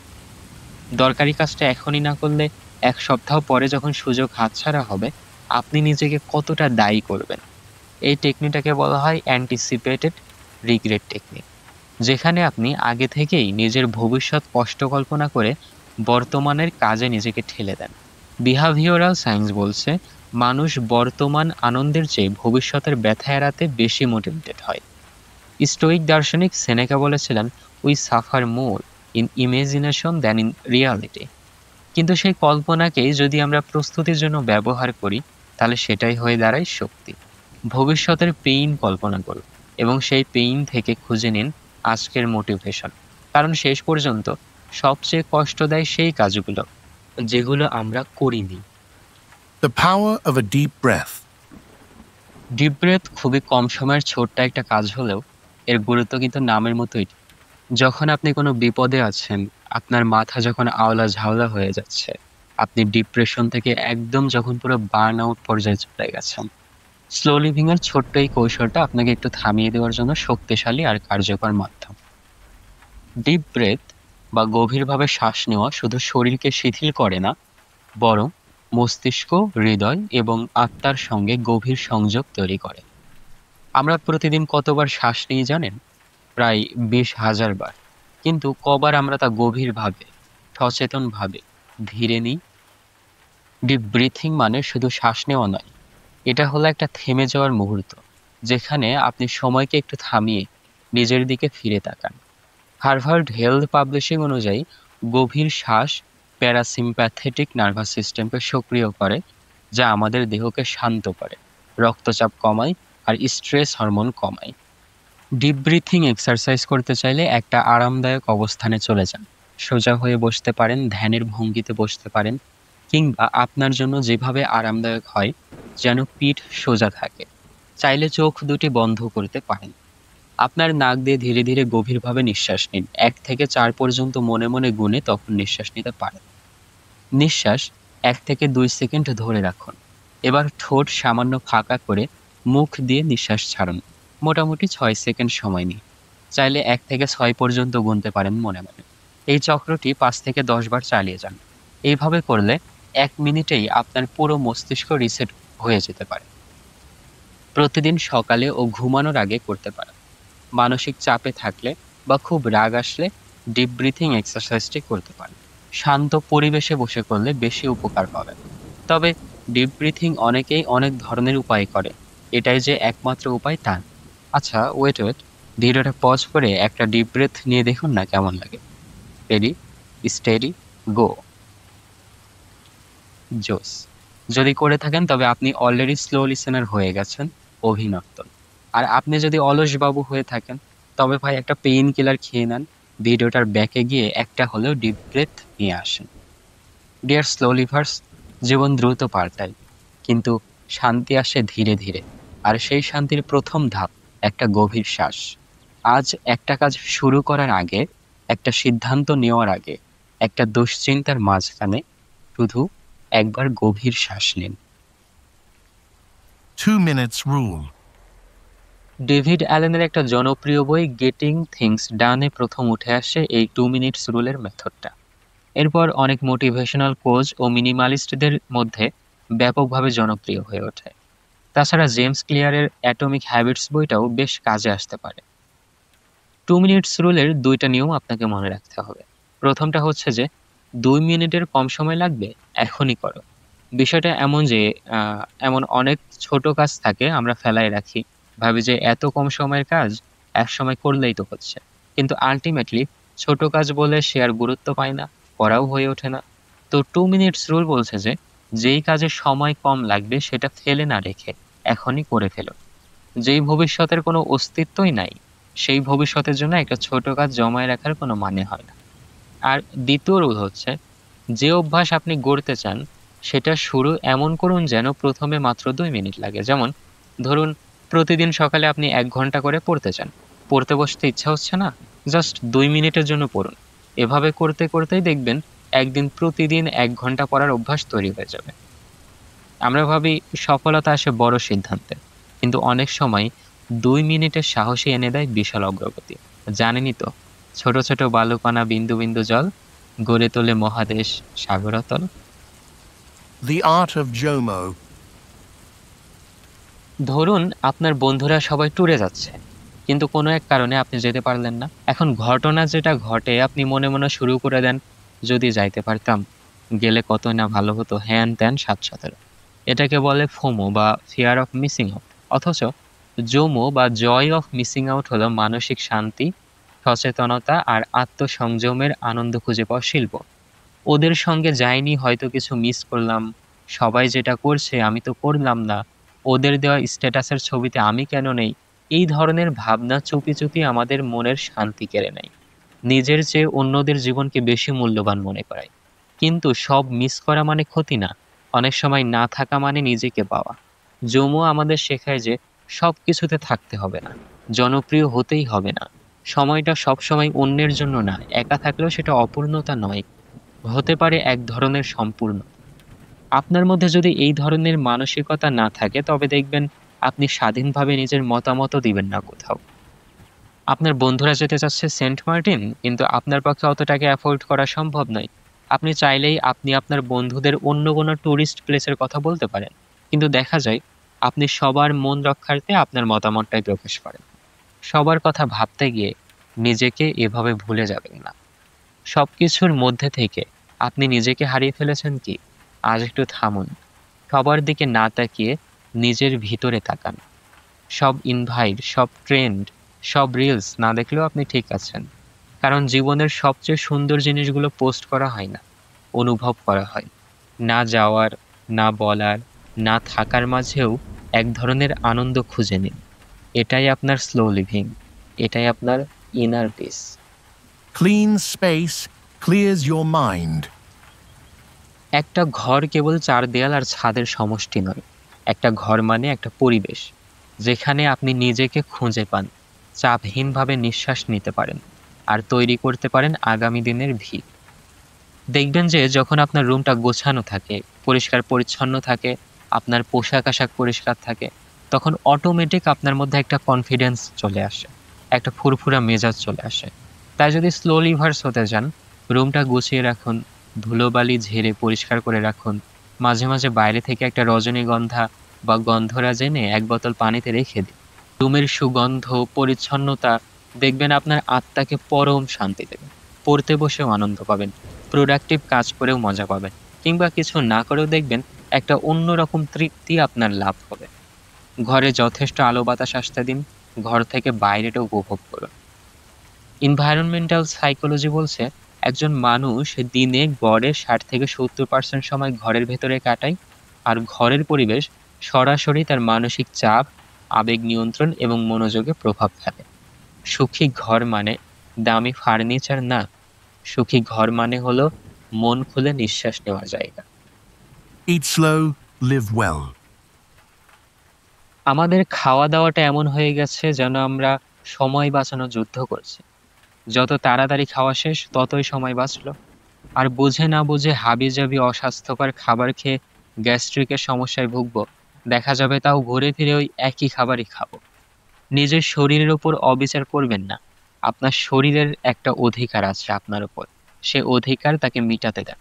দরকারি কাজটা এখনই না করলে ১ সপ্তাহ পরে যখন সুযোগ হাতছাড়া হবে, আপনি নিজেকে কতটা দায়ী করবেন। এই টেকনিকটাকে বলা হয় অ্যান্টিসিপেটেড রিগ্রেট টেকনিক, যেখানে আপনি আগে থেকেই নিজের ভবিষ্যৎ কষ্ট কল্পনা করে বর্তমানের কাজে নিজেকে ঠেলে দেন। বিহেভিওরাল সায়েন্স বলছে, মানুষ বর্তমান আনন্দের চেয়ে ভবিষ্যতের ব্যথা এড়াতে বেশি মোটিভেটেড হয়। স্টোইক দার্শনিক সেনেকা বলেছিলেন, we suffer more in ইমেজিনেশন than in reality. কিন্তু সেই কল্পনাকেই যদি আমরা প্রস্তুতির জন্য ব্যবহার করি, তাহলে সেটাই হয়ে দাঁড়ায় শক্তি। ভবিষ্যতের পেইন কল্পনা করুন এবং সেই পেইন থেকে খুঁজে নিন আজকের মোটিভেশন। কারণ শেষ পর্যন্ত সবচেয়ে কষ্ট দেয় সেই কাজগুলো যেগুলো আমরা করিনি। The power of a deep breath. Deep breadth খুবই কম সময়ের ছোট্ট একটা কাজ হলেও এর গুরুত্ব কিন্তু নামের মতোই। যখন আপনি কোনো বিপদে আছেন, আপনার মাথা যখন আওলা ঝাওলা হয়ে যাচ্ছে, আপনি ডিপ্রেশন থেকে একদম যখন পুরো বার্ন আউট পর্যায়ে চলে গেছেন, স্লো লিভিং এর ছোট্ট এই কৌশলটা আপনাকে একটু থামিয়ে দেওয়ার জন্য শক্তিশালী আর কার্যকর মাধ্যম। ডিপ ব্রেথ বা গভীরভাবে শ্বাস নেওয়া শুধু শরীরকে শিথিল করে না, বরং মস্তিষ্ক, হৃদয় এবং আত্মার সঙ্গে গভীর সংযোগ তৈরি করে। আমরা প্রতিদিন কতবার শ্বাস নিই জানেন? প্রায় ২০,০০০ বার। কিন্তু কবার আমরা তা গভীরভাবে, সচেতনভাবে ধীরে নিই? ডিপ ব্রিথিং মানে শুধু শ্বাস নেওয়া নয়, এটা হলো একটা থেমে যাওয়ার মুহূর্ত, যেখানে আপনি সময়কে একটু থামিয়ে নিজের দিকে ফিরে তাকান। হার্ভার্ড হেলথ পাবলিশিং অনুযায়ী, গভীর শ্বাস প্যারাসিম্প্যাথেটিক নার্ভাস সিস্টেমকে সক্রিয় করে, যা আমাদের দেহকে শান্ত করে, রক্তচাপ কমায় আর স্ট্রেস হরমোন কমায়। ডিপ ব্রিথিং এক্সারসাইজ করতে চাইলে একটা আরামদায়ক অবস্থানে চলে যান। সোজা হয়ে বসতে পারেন, ধ্যানের ভঙ্গিতে বসতে পারেন, কিংবা আপনার জন্য যেভাবে আরামদায়ক হয়, যেন পিঠ সোজা থাকে। চাইলে চোখ দুটি বন্ধ করতে পারেন। আপনার নাক দিয়ে ধীরে ধীরে গভীরভাবে নিঃশ্বাস নিন। ১ থেকে ৪ পর্যন্ত মনে মনে গুনে তখন নিঃশ্বাস নিতে পারেন। নিঃশ্বাস ১ থেকে ২ সেকেন্ড ধরে রাখুন। এবার ঠোঁট সামান্য ফাঁকা করে মুখ দিয়ে নিঃশ্বাস ছাড়ুন। মোটামুটি ৬ সেকেন্ড সময় নিন। চাইলে ১ থেকে ৬ পর্যন্ত গুনতে পারেন মনে মনে। এই চক্রটি ৫ থেকে ১০ বার চালিয়ে যান। এইভাবে করলে ১ মিনিটেই আপনার পুরো মস্তিষ্ক রিসেট হয়ে যেতে পারে। প্রতিদিন সকালে ও ঘুমানোর আগে করতে পারেন। মানসিক চাপে থাকলে বা খুব রাগ আসলে ডিপ ব্রিথিং এক্সারসাইজটি করতে পারেন। শান্ত পরিবেশে বসে করলে বেশি উপকার পাবেন। তবে ডিপ ব্রিথিং অনেকেই অনেক ধরনের উপায় করে, এটাই যে একমাত্র উপায় তা না। আচ্ছা, ওয়েট ওয়েট, ভিডিওটা পজ করে একটা ডিপ ব্রেথ নিয়ে দেখুন না কেমন লাগে। রেডি, স্টেডি, গো। জোস। যদি করে থাকেন তবে আপনি অলরেডি স্লো লিসেনার হয়ে গেছেন, অভিনন্দন। আর আপনি যদি অলস বাবু হয়ে থাকেন তবে ভাই একটা পেইন কিলার খেয়ে নেন, ভিডিওটার ব্যাকে গিয়ে একটা হলেও ডিপ ব্রেথ নিয়ে আসেন। ডিয়ার স্লো লিভার্স, জীবন দ্রুত পাল্টায়, কিন্তু শান্তি আসে ধীরে ধীরে। আর সেই শান্তির প্রথম ধাপ একটা গভীর শ্বাস। আজ একটা কাজ শুরু করার আগে, একটা সিদ্ধান্ত নেওয়ার আগে, একটা দুশ্চিন্তার মাঝখানে শুধু একবার গভীর শ্বাস নিন। 2 minutes rule. ডেভিড অ্যালেনের একটা জনপ্রিয় বই গেটিং থিংস ডানে প্রথম উঠে আসে এই 2 মিনিটস রুলের মেথডটা। এরপর অনেক মোটিভেশনাল কোচ ও মিনিমালিস্টদের মধ্যে ব্যাপকভাবে জনপ্রিয় হয়ে ওঠে। তাছাড়া জেমস ক্লিয়ারের অ্যাটমিক হ্যাবিটস বইটাও বেশ কাজে আসতে পারে। 2 মিনিটস রুলের 2টা নিয়ম আপনাকে মনে রাখতে হবে। প্রথমটা হচ্ছে যে 2 মিনিটের কম সময় লাগবে, এখনই করো। বিষয়টা এমন যে এমন অনেক ছোট কাজ থাকে আমরা ফেলায় রাখি, ভাবি যে এত কম সময়ের কাজ একসময় করলেই তো হচ্ছে। কিন্তু আলটিমেটলি ছোট কাজ বলে সে আর গুরুত্ব পায় না, করাও হয়ে ওঠে না। তো 2 মিনিটস রুল বলছে যে যেই কাজে সময় কম লাগবে সেটা ফেলে না রেখে এখনই করে ফেলো। যেই ভবিষ্যতের কোনো অস্তিত্বই নাই, সেই ভবিষ্যতের জন্য একটা ছোট কাজ জমায় রাখার কোনো মানে হয় না। আর দ্বিতীয় রুল হচ্ছে, যে অভ্যাস আপনি গড়তে চান সেটা শুরু এমন করুন যেন প্রথমে মাত্র 2 মিনিট লাগে। যেমন ধরুন, প্রতিদিন সকালে আপনি 1 ঘন্টা করে পড়তে চান, পড়তে বসতে ইচ্ছা হচ্ছে না, জাস্ট 2 মিনিটের জন্য পড়ুন। এভাবে করতে করতেই দেখবেন একদিন প্রতিদিন 1 ঘন্টা পড়ার অভ্যাস তৈরি হয়ে যাবে। আমরা ভাবি সফলতা আসে বড় সিদ্ধান্তে, কিন্তু অনেক সময় 2 মিনিটের সাহসই এনে দেয় বিশাল অগ্রগতি। জানেনই তো, ছোট ছোট বালুকণা বিন্দু বিন্দু জল গড়ে তোলে মহাদেশ সাগরতল। The art of Jomo. ধরুন আপনার বন্ধুরা সবাই ট্যুরে যাচ্ছে, কিন্তু কোনো এক কারণে আপনি যেতে পারলেন না। এখন ঘটনা যেটা ঘটে আপনি মনে মনে শুরু করে দেন, যদি যাইতে পারতাম, গেলে কতই না ভালো হতো, হ্যান ত্যান ৭-১৭। এটাকে বলে ফোমো বা ফিয়ার অফ মিসিং আউট। অথচ জোমো বা জয় অফ মিসিং আউট হলো মানসিক শান্তি, সচেতনতা আর আত্মসংযমের আনন্দ খুঁজে পাওয়া শিল্প। ওদের সঙ্গে যাইনি, হয়তো কিছু মিস করলাম, সবাই যেটা করছে আমি তো করলাম না, ওদের দেওয়া স্ট্যাটাসের ছবিতে আমি কেন নেই, এই ধরনের ভাবনা চুপি চুপি আমাদের মনের শান্তি কেড়ে নেয়, নিজের চেয়ে অন্যদের জীবনকে বেশি মূল্যবান মনে করায়। কিন্তু সব মিস করা মানে ক্ষতি না, অনেক সময় না থাকা মানে নিজেকে পাওয়া। জমু আমাদের শেখায় যে সব কিছুতে থাকতে হবে না, জনপ্রিয় হতেই হবে না, সময়টা সবসময় অন্যের জন্য না, একা থাকলেও সেটা অপূর্ণতা নয়, হতে পারে এক ধরনের সম্পূর্ণ। আপনার মধ্যে যদি এই ধরনের মানসিকতা না থাকে তবে দেখবেন আপনি স্বাধীনভাবে নিজের মতামতও দিবেন না কোথাও। আপনার বন্ধুরা যেতে চাচ্ছে সেন্ট মার্টিন, কিন্তু আপনার পক্ষে অত টাকা অ্যাফোর্ড করা সম্ভব নয়। আপনি চাইলেই আপনি আপনার বন্ধুদের অন্য কোনো টুরিস্ট প্লেসের কথা বলতে পারেন, কিন্তু দেখা যায় আপনি সবার মন রক্ষার্থে আপনার মতামতটাই প্রকাশ করেন। সবার কথা ভাবতে গিয়ে নিজেকে এভাবে ভুলে যাবেন না। সবকিছুর মধ্যে থেকে আপনি নিজেকে হারিয়ে ফেলেছেন কি? আজ একটু থামুন, সবার দিকে না তাকিয়ে নিজের ভিতরে তাকান। সব ইনভাইট, সব ট্রেন্ড, সব রিলস না দেখলেও আপনি ঠিক আছেন। কারণ জীবনের সবচেয়ে সুন্দর জিনিসগুলো পোস্ট করা হয় না, অনুভব করা হয়। না যাওয়ার, না বলার, না থাকার মাঝেও এক ধরনের আনন্দ খুঁজে নিন। এটাই আপনার স্লো লিভিং, এটাই আপনার inner piece. Clean space clears your mind. একটা ঘর কেবল 4 দেয়াল আর ছাদের সমষ্টি নয়। একটা ঘর মানে একটা পরিবেশ, যেখানে আপনি নিজেকে খুঁজে পান, চাপহীনভাবে নিঃশ্বাস নিতে পারেন, আর তৈরি করতে পারেন আগামী দিনের ভিত। দেখবেন যে যখন আপনার রুমটা গোছানো থাকে, পরিষ্কার পরিচ্ছন্ন থাকে, আপনার পোশাক আশাক পরিষ্কার থাকে, তখন অটোমেটিক আপনার মধ্যে একটা কনফিডেন্স চলে আসে, একটা ফুরফুরা মেজাজ চলে আসে। তাই যদি স্লো লিভার্স হতে চান, রুমটা গুছিয়ে রাখুন, ধুলোবালি ঝেড়ে পরিষ্কার করে রাখুন, মাঝে মাঝে বাইরে থেকে একটা রজনীগন্ধা বা গন্ধরাজ এনে 1 বোতল পানিতে রেখে দিন। রুমের সুগন্ধ, পরিচ্ছন্নতা দেখবেন আপনার আত্মাকে পরম শান্তি দেবে। পড়তে বসেও আনন্দ পাবেন, প্রোডাক্টিভ কাজ করেও মজা পাবেন, কিংবা কিছু না করেও দেখবেন একটা অন্যরকম তৃপ্তি আপনার লাভ হবে। ঘরে যথেষ্ট আলো বাতাস আসতে দিন, ঘর থেকে বাইরেটা উপভোগ করুন। এনভায়রনমেন্টাল সাইকোলজি বলছে একজন মানুষ দিনে গড়ে 60-70% সময় ঘরের ভেতরে কাটায়, আর ঘরের পরিবেশ সরাসরি তার মানসিক চাপ, আবেগ নিয়ন্ত্রণ এবং মনোযোগে প্রভাব ফেলে। সুখী ঘর মানে দামি ফার্নিচার না, সুখী ঘর মানে হলো মন খুলে নিঃশ্বাস নেওয়ার জায়গা। Eat slow, live well. আমাদের খাওয়া দাওয়াটা এমন হয়ে গেছে যেন আমরা সময় বাঁচানোর যুদ্ধ করছি। যত তাড়াতাড়ি খাওয়া শেষ ততই সময় বাঁচলো। আর বুঝে না বুঝে হাবিজাবি অস্বাস্থ্যকর খাবার খেয়ে গ্যাস্ট্রিকের সমস্যায় ভুগবো, দেখা যাবে তাও ঘুরে ফিরে ওই একই খাবারই খাবো। নিজের শরীরের উপর অবিচার করবেন না। আপনার শরীরের একটা অধিকার আছে আপনার উপর, সে অধিকার তাকে মিটাতে দেন।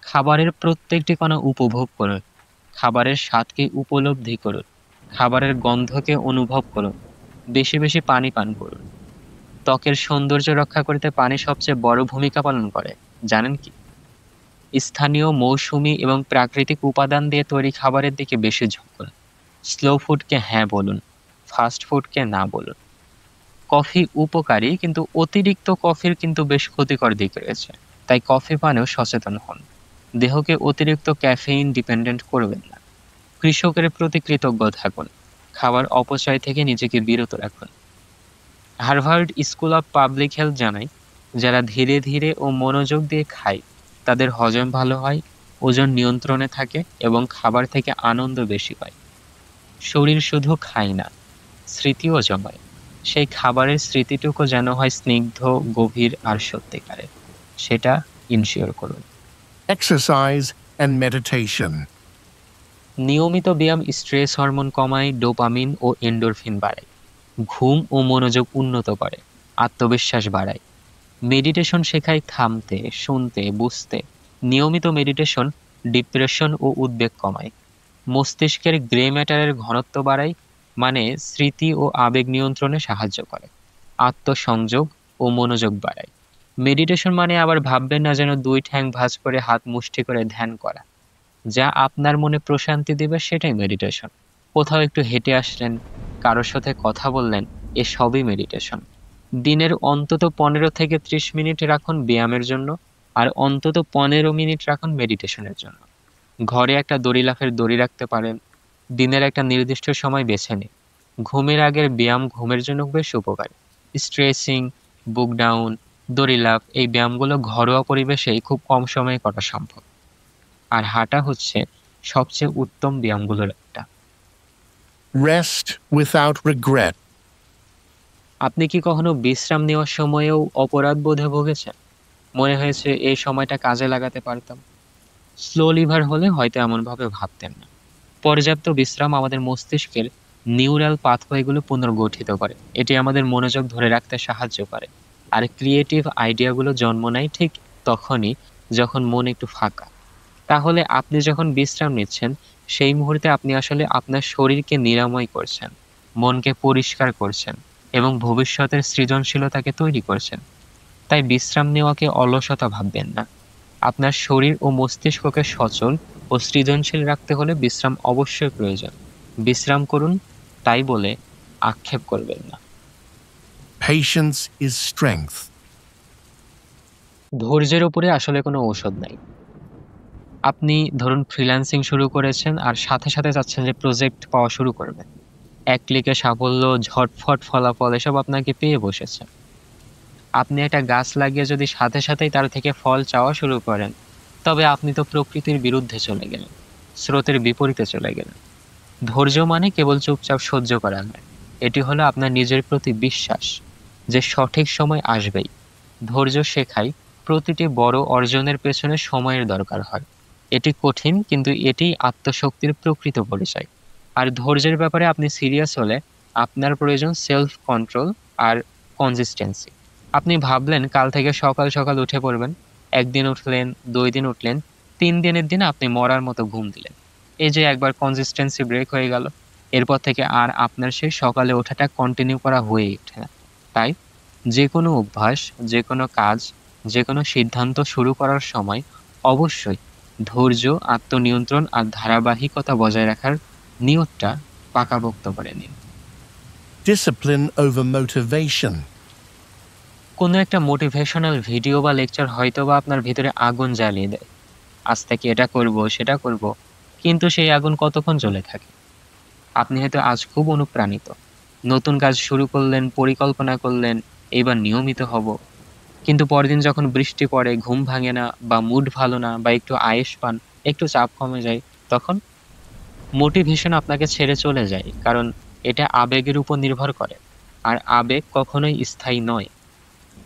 খাবারের প্রত্যেকটি কণা উপভোগ করুন, খাবারের স্বাদকে উপলব্ধি করুন, খাবারের গন্ধকে অনুভব করুন, বেশি বেশি পানি পান করুন। ত্বকের সৌন্দর্য রক্ষা করতে পানি সবচেয়ে বড় ভূমিকা পালন করে, জানেন কি? স্থানীয় মৌসুমী এবং প্রাকৃতিক উপাদান দিয়ে তৈরি খাবারের দিকে বেশি ঝুঁকুন। স্লো ফুডকে হ্যাঁ বলুন, ফাস্ট ফুডকে না বলুন। কফি উপকারী, কিন্তু অতিরিক্ত কফির কিন্তু বেশ ক্ষতিকর দিক রয়েছে, তাই কফি পানেও সচেতন হন। দেহকে অতিরিক্ত ক্যাফেইন ডিপেন্ডেন্ট করবেন না। কৃষকের প্রতি কৃতজ্ঞ থাকুন, খাবার অপচয় থেকে নিজেকে বিরত রাখুন। Harvard school of public health জানায়, যারা ধীরে ধীরে ও মনোযোগ দিয়ে খায় তাদের হজম ভালো হয়, ওজন নিয়ন্ত্রণে থাকে এবং খাবার থেকে আনন্দ বেশি পায়। শরীর শুধু খায় না, স্মৃতিও জমায়। সেই খাবারের স্মৃতিটুকু যেন হয় স্নিগ্ধ, গভীর আর সত্যিকারের, সেটা ইনশিওর করুন। Exercise and meditation. নিয়মিত ব্যায়াম স্ট্রেস হরমোন কমায়, ডোপামিন ও এন্ডোরফিন বাড়ায়, ঘুম ও মনোযোগ উন্নত করে, আত্মবিশ্বাস বাড়ায়। মেডিটেশন শেখায় থামতে, শুনতে, বুঝতে। নিয়মিত মেডিটেশন ডিপ্রেশন ও উদ্বেগ কমায়, মস্তিষ্কের গ্রে ম্যাটারের ঘনত্ব বাড়ায়, মানে স্মৃতি ও আবেগ নিয়ন্ত্রণে সাহায্য করে, আত্মসংযোগ ও মনোযোগ বাড়ায়। মেডিটেশন মানে আবার ভাববেন না যেন 2 ঠ্যাং ভাঁজ করে হাত মুষ্টি করে ধ্যান করা। যা আপনার মনে প্রশান্তি দিবে সেটাই মেডিটেশন। কোথাও একটু হেঁটে আসলেন, কারোর সাথে কথা বললেন, এসবই মেডিটেশন। দিনের অন্তত 15 থেকে 30 মিনিট রাখুন ব্যায়ামের জন্য, আর অন্তত 15 মিনিট রাখুন মেডিটেশনের জন্য। ঘরে একটা দড়ি লাফের দড়ি রাখতে পারেন। দিনের একটা নির্দিষ্ট সময় বেছে নিন। ঘুমের আগের ব্যায়াম ঘুমের জন্য বেশ উপকারী। স্ট্রেচিং, বুক ডাউন, দড়ি লাফ, এই ব্যায়ামগুলো ঘরোয়া পরিবেশেই খুব কম সময়ে করা সম্ভব। আর হাঁটা হচ্ছে সবচেয়ে উত্তম ব্যায়ামগুলোর একটা। Rest without regret. আপনি কি কখনো বিশ্রাম নেওয়ার সময়েও অপরাধ বোধে ভুগেছেন? মনে হয়েছে এই সময়টা কাজে লাগাতে পারতাম? স্লো লিভার হলে হয়তো এমনভাবে ভাবতেন না। পর্যাপ্ত বিশ্রাম আমাদের মস্তিষ্কের নিউরাল পাথওয়েগুলো পুনর্গঠিত করে, এটি আমাদের মনোযোগ ধরে রাখতে সাহায্য করে। আর ক্রিয়েটিভ আইডিয়াগুলো জন্ম নেয় ঠিক তখনই যখন মন একটু ফাঁকা। তাহলে আপনি যখন বিশ্রাম নিচ্ছেন, সেই মুহূর্তে আপনি আসলে আপনার শরীরকে নিরাময় করছেন, মনকে পরিষ্কার করছেন এবং ভবিষ্যতের সৃজনশীলতাকে তৈরি করছেন। তাই বিশ্রাম নেওয়াকে অলসতা ভাববেন না। আপনার শরীর ও মস্তিষ্ককে সচল ও সৃজনশীল রাখতে হলে বিশ্রাম অবশ্যই প্রয়োজন। বিশ্রাম করুন, তাই বলে আক্ষেপ করবেন না। Patience is strength. ধৈর্যের উপরে আসলে কোনো ঔষধ নাই। আপনি ধরুন ফ্রিল্যান্সিং শুরু করেছেন আর সাথে সাথে চাচ্ছেন যে প্রজেক্ট পাওয়া শুরু করবেন। এক ক্লিকে সাফল্য, ঝটফট ফলাফল এসব আপনাকে পেয়ে বসেছে। আপনি একটা গাছ লাগিয়ে যদি সাথে সাথেই তার থেকে ফল চাওয়া শুরু করেন, তবে আপনি তো প্রকৃতির বিরুদ্ধে চলে গেলেন, স্রোতের বিপরীতে চলে গেলেন। ধৈর্য মানে কেবল চুপচাপ সহ্য করা নয়, এটি হলো আপনার নিজের প্রতি বিশ্বাস যে সঠিক সময় আসবেই। ধৈর্য শেখায় প্রতিটি বড় অর্জনের পেছনে সময়ের দরকার হয়। এটি কঠিন, কিন্তু এটি আত্মশক্তির প্রকৃত পরিচয়। আর ধৈর্যের ব্যাপারে আপনি সিরিয়াস হলে আপনার প্রয়োজন সেলফ কন্ট্রোল আর কনসিস্টেন্সি। আপনি ভাবলেন কাল থেকে সকাল সকাল উঠে পড়বেন, একদিন উঠলেন, 2 দিন উঠলেন, 3 দিনের দিন আপনি মরার মতো ঘুম দিলেন। এই যে একবার কনসিস্টেন্সি ব্রেক হয়ে গেল, এরপর থেকে আর আপনার সেই সকালে ওঠাটা কন্টিনিউ করা হয়ে ওঠে না। তাই যে কোনো অভ্যাস, যে কোনো কাজ যে কোনো সিদ্ধান্ত শুরু করার সময় অবশ্যই ধৈর্য, আত্মনিয়ন্ত্রণ আর ধারাবাহিকতা বজায় রাখার নিয়তটা পাকাপোক্ত করে নিন। Discipline over motivation. কোনো একটা মোটিভেশনাল ভিডিও বা লেকচার হয়তোবা আপনার ভিতরে আগুন জ্বালিয়ে দেয়। আজ থেকে এটা করব, সেটা করব। কিন্তু সেই আগুন কতক্ষণ জ্বলে থাকে? আপনি হয়তো আজ খুব অনুপ্রাণিত। নতুন কাজ শুরু করলেন, পরিকল্পনা করলেন, এবার নিয়মিত হব। কিন্তু পরদিন যখন বৃষ্টি পড়ে, ঘুম ভাঙে না বা মুড ভালো না বা একটু আয়েশ পান, একটু চাপ কমে যায়, তখন মোটিভেশন আপনাকে ছেড়ে চলে যায়। কারণ এটা আবেগের উপর নির্ভর করে। আর আবেগ কখনোই স্থায়ী নয়।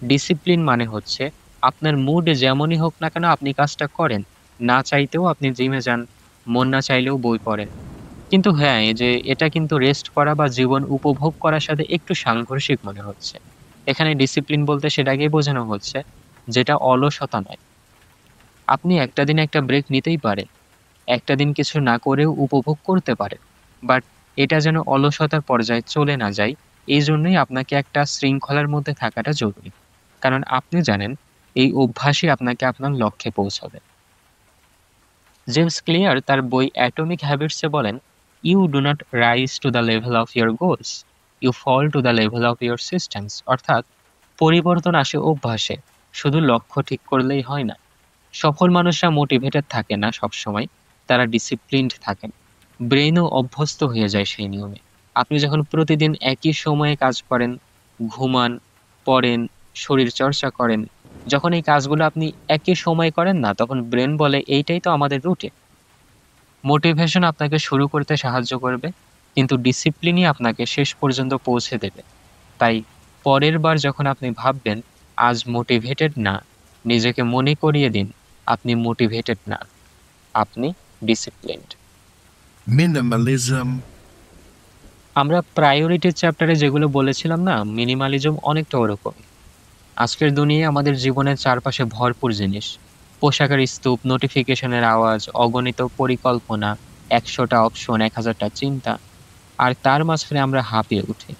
ডিসিপ্লিন মানে হচ্ছে আপনার মুড যেমনই হোক না কেন আপনি কাজটা করেন। না চাইতেও আপনি জিমে যান, মন না চাইলেও বই পড়েন। কিন্তু হ্যাঁ, এই যে এটা কিন্তু রেস্ট করা বা জীবন উপভোগ করার সাথে একটু সাংঘর্ষিক মনে হচ্ছে। এখানে ডিসিপ্লিন বলতে সেটাকেই বোঝানো হচ্ছে যেটা অলসতা নয়। আপনি একটা দিন একটা ব্রেক নিতেই পারেন। একটা দিন কিছু না করেও উপভোগ করতে পারেন। বাট এটা যেন অলসতার পর্যায়ে চলে না যায়, এইজন্যই আপনাকে একটা শৃঙ্খলার মধ্যে থাকাটা জরুরি। কারণ আপনি জানেন এই অভ্যাসই আপনাকে আপনার লক্ষ্যে পৌঁছাবে। জেমস ক্লিয়ার তার বই অ্যাটমিক হ্যাবিটসে বলেন, you do not rise to the level of your goals, you fall to the level of your systems. অর্থাৎ পরিবর্তন আসে অভ্যাসে, শুধু লক্ষ্য ঠিক করলেই হয় না। সফল মানুষরা মোটিভেটেড থাকে না সবসময়, তারা ডিসিপ্লিনড থাকেন। ব্রেনও অভ্যস্ত হয়ে যায় সেই নিয়মে। আপনি যখন প্রতিদিন একই সময়ে কাজ করেন, ঘুমান, পড়েন, শরীর চর্চা করেন, যখন এই কাজগুলো আপনি একই সময়ে করেন না, তখন ব্রেন বলে এইটাই তো আমাদের রুটিন। মোটিভেশন আপনাকে শুরু করতে সাহায্য করবে, কিন্তু ডিসিপ্লিনই আপনাকে শেষ পর্যন্ত পৌঁছে দেবে। তাই পরের বার যখন আপনি ভাববেন আজ মোটিভেটেড না, নিজেকে মনে করিয়ে দিন আপনি মোটিভেটেড না, আপনি ডিসিপ্লিনড। Minimalism. আমরা প্রায়োরিটির চ্যাপ্টারে যেগুলো বলেছিলাম না, মিনিমালিজম অনেকটা ওরকমই। আজকের দুনিয়ায় আমাদের জীবনের চারপাশে ভরপুর জিনিস। পোশাকের স্তূপ, নোটিফিকেশনের আওয়াজ, অগণিত পরিকল্পনা, ১০০টা অপশন, ১০০০টা চিন্তা। আর তার মাঝখানে আমরা হাঁপিয়ে উঠি।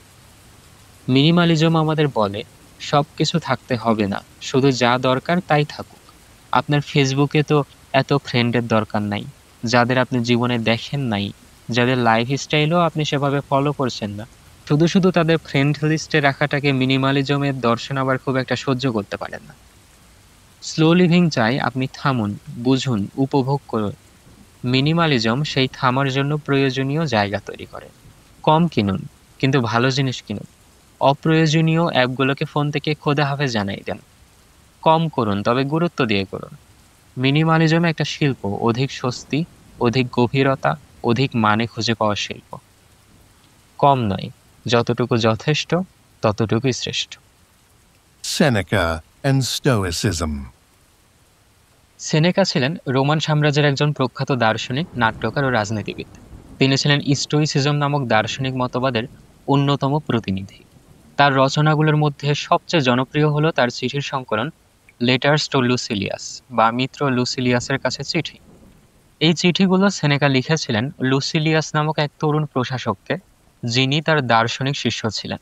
মিনিমালিজম আমাদের বলে সবকিছু থাকতে হবে না, শুধু যা দরকার তাই থাকুক। আপনার ফেসবুকে তো এত ফ্রেন্ডের দরকার নাই, যাদের আপনি জীবনে দেখেন নাই, যাদের লাইফ স্টাইলও আপনি সেভাবে ফলো করছেন না। শুধু শুধু তাদের ফ্রেন্ড লিস্টে রাখাটাকে মিনিমালিজমের দর্শন আবার খুব একটা সহ্য করতে পারেন না। স্লো লিভিং চাই আপনি থামুন, বুঝুন, উপভোগ করুন। মিনিমালিজম সেই থামার জন্য প্রয়োজনীয় জায়গা তৈরি করে। কম কিনুন, কিন্তু ভালো জিনিস কিনুন। অপ্রয়োজনীয় অ্যাপগুলোকে ফোন থেকে খোদা হাফেজ জানাই দেন। কম করুন, তবে গুরুত্ব দিয়ে করুন। মিনিমালিজম একটা শিল্প, অধিক স্বস্তি, অধিক গভীরতা, অধিক মানে খুঁজে পাওয়ার শিল্প। কম নয়, যতটুকু যথেষ্ট ততটুকুই শ্রেষ্ঠ। Seneca and Stoicism. সেনেকা ছিলেন রোমান সাম্রাজ্যের একজন প্রখ্যাত দার্শনিক, নাট্যকার ও রাজনীতিবিদ। তিনি ছিলেন স্টোইসিজম নামক দার্শনিক মতবাদের অন্যতম প্রতিনিধি। তার রচনাগুলোর মধ্যে সবচেয়ে জনপ্রিয় হলো তার চিঠির সংকলন লেটার্স টু লুসিলিয়াস বা মিত্র লুসিলিয়াসের কাছে চিঠি। এই চিঠিগুলো সেনেকা লিখেছিলেন লুসিলিয়াস নামক এক তরুণ প্রশাসককে, যিনি তার দার্শনিক শিষ্য ছিলেন।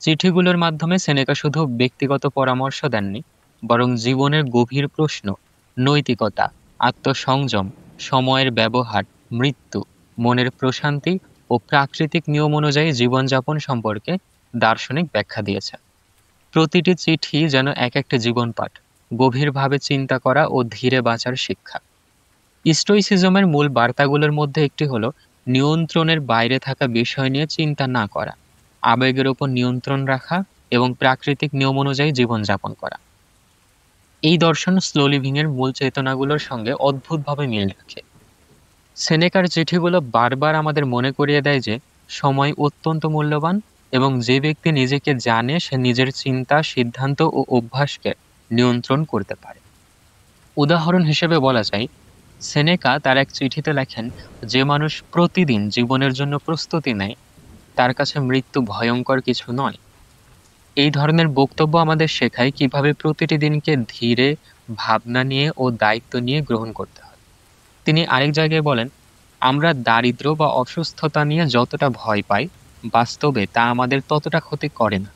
চিঠিগুলোর মাধ্যমে সেনেকা শুধু ব্যক্তিগত পরামর্শ দেননি, বরং জীবনের গভীর প্রশ্ন, নৈতিকতা, আত্মসংযম, সময়ের ব্যবহার, মৃত্যু, মনের প্রশান্তি ও প্রাকৃতিক নিয়ম অনুযায়ী জীবনযাপন সম্পর্কে দার্শনিক ব্যাখ্যা দিয়েছেন। প্রতিটি চিঠি যেন এক একটা জীবন পাঠ, গভীরভাবে চিন্তা করা ও ধীরে বাঁচার শিক্ষা। স্টোইসিজমের মূল বার্তাগুলোর মধ্যে একটি হলো নিয়ন্ত্রণের বাইরে থাকা বিষয় নিয়ে চিন্তা না করা, আবেগের উপর নিয়ন্ত্রণ রাখা এবং প্রাকৃতিক নিয়ম অনুযায়ী জীবনযাপন করা। এই দর্শন স্লো লিভিং এর মূল চেতনাগুলোর সঙ্গে অদ্ভুতভাবে মিল রাখে। সেনেকার চিঠিগুলো বারবার আমাদের মনে করিয়ে দেয় যে সময় অত্যন্ত মূল্যবান এবং যে ব্যক্তি নিজেকে জানে সে নিজের চিন্তা, সিদ্ধান্ত ও অভ্যাসকে নিয়ন্ত্রণ করতে পারে। উদাহরণ হিসেবে বলা যায়, সেনেকা তার এক চিঠিতে লেখেন, যে মানুষ প্রতিদিন জীবনের জন্য প্রস্তুতি নেয় তার কাছে মৃত্যু ভয়ঙ্কর কিছু নয়। এই ধরনের বক্তব্য আমাদের শেখায় কিভাবে প্রতিটি দিনকে ধীরে, ভাবনা নিয়ে ও দায়িত্ব নিয়ে গ্রহণ করতে হয়। তিনি আরেক জায়গায় বলেন, আমরা দারিদ্র্য বা অসুস্থতা নিয়ে যতটা ভয় পাই, বাস্তবে তা আমাদের ততটা ক্ষতি করে না,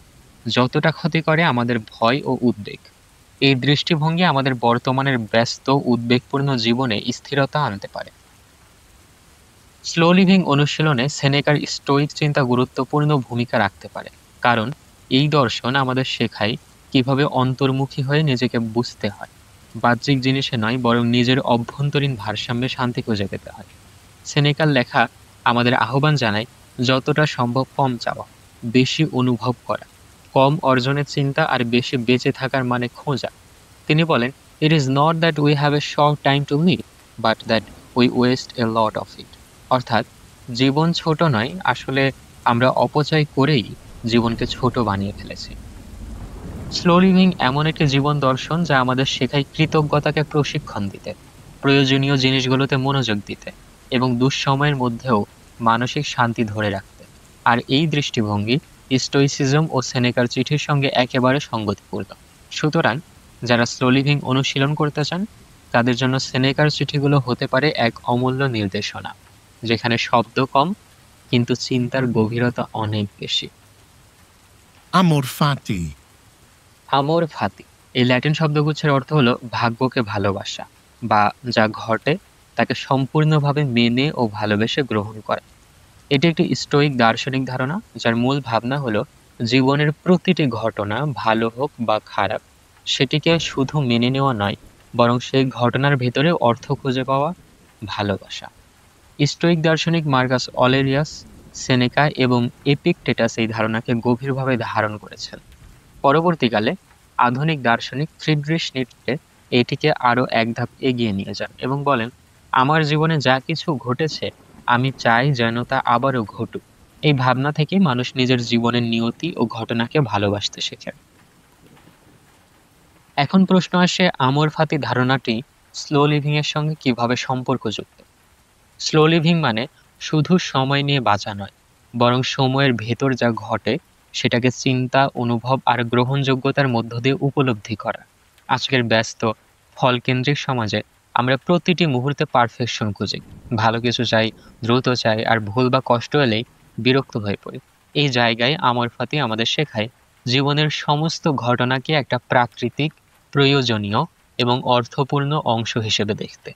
যতটা ক্ষতি করে আমাদের ভয় ও উদ্বেগ। এই দৃষ্টিভঙ্গি আমাদের বর্তমানের ব্যস্ত উদ্বেগপূর্ণ জীবনে স্থিরতা আনতে পারে। স্লো লিভিং অনুশীলনে সেনেকার স্টোইক চিন্তা গুরুত্বপূর্ণ ভূমিকা রাখতে পারে, কারণ এই দর্শন আমাদের শেখায় কিভাবে অন্তর্মুখী হয়ে নিজেকে বুঝতে হয়। বাহ্যিক জিনিসে নয়, বরং নিজের অভ্যন্তরীণ ভারসাম্যে শান্তি খুঁজে পেতে হয়। সেনেকার লেখা আমাদের আহ্বান জানায় যতটা সম্ভব কম চাওয়া, বেশি অনুভব করা, কম অর্জনের চিন্তা আর বেশি বেঁচে থাকার মানে খোঁজা। তিনি বলেন, it is not that we have a short time to live, but that we waste a lot of it. অর্থাৎ জীবন ছোট নয়, আসলে আমরা অপচয় করেই জীবনকে ছোট বানিয়ে ফেলেছি। স্লো লিভিং এমন একটি জীবন দর্শন যা আমাদের শেখায় কৃতজ্ঞতাকে প্রশিক্ষণ দিতে, প্রয়োজনীয় জিনিসগুলোতে মনোযোগ দিতে এবং দুঃসময়ের মধ্যেও মানসিক শান্তি ধরে রাখতে। আর এই দৃষ্টিভঙ্গি স্টোইসিজম ও সেনেকার চিঠির সঙ্গে একেবারে সঙ্গতিপূর্ণ। সুতরাং যারা স্লো লিভিং অনুশীলন করতে চান তাদের জন্য সেনেকার চিঠিগুলো হতে পারে এক অমূল্য নির্দেশনা, যেখানে শব্দ কম কিন্তু চিন্তার গভীরতা অনেক বেশি। Amor fati. আমোর ফাতি এই ল্যাটিন শব্দগুচ্ছের অর্থ হলো ভাগ্যকে ভালোবাসা, বা যা ঘটে তাকে সম্পূর্ণভাবে মেনে ও ভালোবেসে গ্রহণ করা। এটি একটি স্টোইক দার্শনিক ধারণা যার মূল ভাবনা হলো জীবনের প্রতিটি ঘটনা, ভালো হোক বা খারাপ, সেটিকে শুধু মেনে নেওয়া নয়, বরং সেই ঘটনার ভেতরে অর্থ খুঁজে পাওয়া, ভালোবাসা। স্টোইক দার্শনিক মার্কাস অরেলিয়াস, সেনেকা এবং এপিকটেটাস এই ধারণাকে গভীরভাবে ধারণ করেছেন। পরবর্তীকালে আধুনিক দার্শনিক ফ্রিডরিশ নিটশে এটিকে আরও এক ধাপ এগিয়ে নিয়ে যান এবং বলেন, আমার জীবনে যা কিছু ঘটেছে আমি চাই যেন তা আবারও ঘটুক। এই ভাবনা থেকে মানুষ নিজের জীবনের নিয়তি ও ঘটনাকে ভালোবাসতে শেখে। এখন প্রশ্ন আসে, আমর ফাতি ধারণাটি স্লো লিভিং এর সঙ্গে কিভাবে সম্পর্কযুক্ত। স্লো লিভিং মানে শুধু সময় নিয়ে বাঁচা নয়, বরং সময়ের ভেতর যা ঘটে সেটাকে চিন্তা, অনুভব আর গ্রহণযোগ্যতার মধ্য দিয়ে উপলব্ধি করা। আজকের ব্যস্ত ফলকেন্দ্রিক সমাজে আমরা প্রতিটি মুহূর্তে পারফেকশন খুঁজি, ভালো কিছু চাই, দ্রুত চাই, আর ভুল বা কষ্ট এলেই বিরক্ত হয়ে পড়ি। এই জায়গায় আমর ফাতি আমাদের শেখায় জীবনের সমস্ত ঘটনাকে একটা প্রাকৃতিক, প্রয়োজনীয় এবং অর্থপূর্ণ অংশ হিসেবে দেখতে।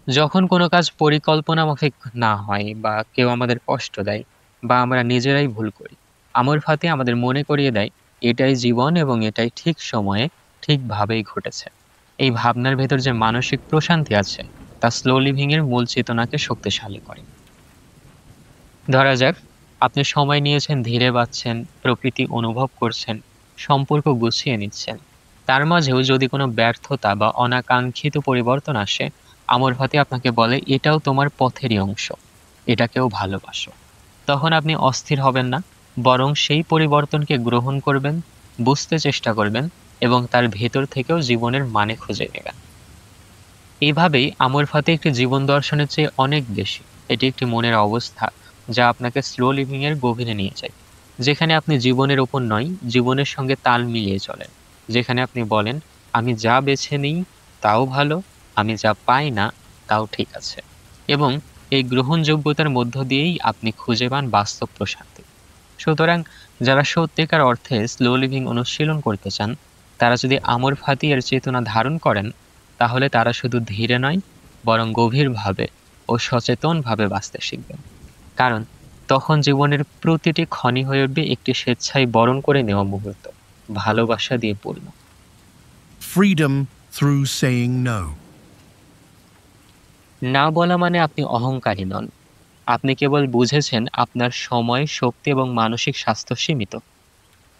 যখন কোনো কাজ পরিকল্পনা মাফিক না হয়, বা কেউ আমাদের কষ্ট দেয়, বা আমরা নিজেরাই ভুল করি, আমর ফাতি আমাদের মনে করিয়ে দেয় এটাই জীবন এবং এটাই ঠিক সময়ে ঠিকভাবেই ঘটেছে। এই ভাবনার ভেতর যে মানসিক প্রশান্তি আছে তা স্লো লিভিং এর মূল চেতনাকে শক্তিশালী করে। ধরা যাক আপনি সময় নিয়েছেন, ধীরে বাঁচছেন, প্রকৃতি অনুভব করছেন, সম্পর্ক গুছিয়ে নিচ্ছেন। তার মাঝেও যদি কোনো ব্যর্থতা বা অনাকাঙ্ক্ষিত পরিবর্তন আসে, আমর ফাতি আপনাকে বলে এটাও তোমার পথেরই অংশ, এটাকেও ভালোবাসো। তখন আপনি অস্থির হবেন না, বরং সেই পরিবর্তনকে গ্রহণ করবেন, বুঝতে চেষ্টা করবেন এবং তার ভেতর থেকেও জীবনের মানে খুঁজে নেবেন। এইভাবেই আমর ফাতি একটি জীবন দর্শনের চেয়ে অনেক বেশি। এটি একটি মনের অবস্থা যা আপনাকে স্লো লিভিং এর গভীরে নিয়ে যায়, যেখানে আপনি জীবনের উপর নয়, জীবনের সঙ্গে তাল মিলিয়ে চলেন, যেখানে আপনি বলেন, আমি যা বেছে নিই তাও ভালো, আমি যা পাই না তাও ঠিক আছে। এবং এই গ্রহণযোগ্যতার মধ্য দিয়েই আপনি খুঁজে পান বাস্তব প্রশান্তি। সুতরাং যারা সত্যিকার অর্থে স্লো লিভিং অনুশীলন করতে চান, তারা যদি আমর ফাতি এর চেতনা ধারণ করেন, তাহলে তারা শুধু ধীরে নয়, বরং গভীরভাবে ও সচেতনভাবে বাঁচতে শিখবেন। কারণ তখন জীবনের প্রতিটি ক্ষণই হয়ে উঠবে একটি স্বেচ্ছায় বরণ করে নেওয়া মুহূর্ত, ভালোবাসা দিয়ে পূর্ণ। Freedom through saying no. না বলা মানে আপনি অহংকারী নন, আপনি কেবল বুঝেছেন আপনার সময়, শক্তি এবং মানসিক স্বাস্থ্য সীমিত।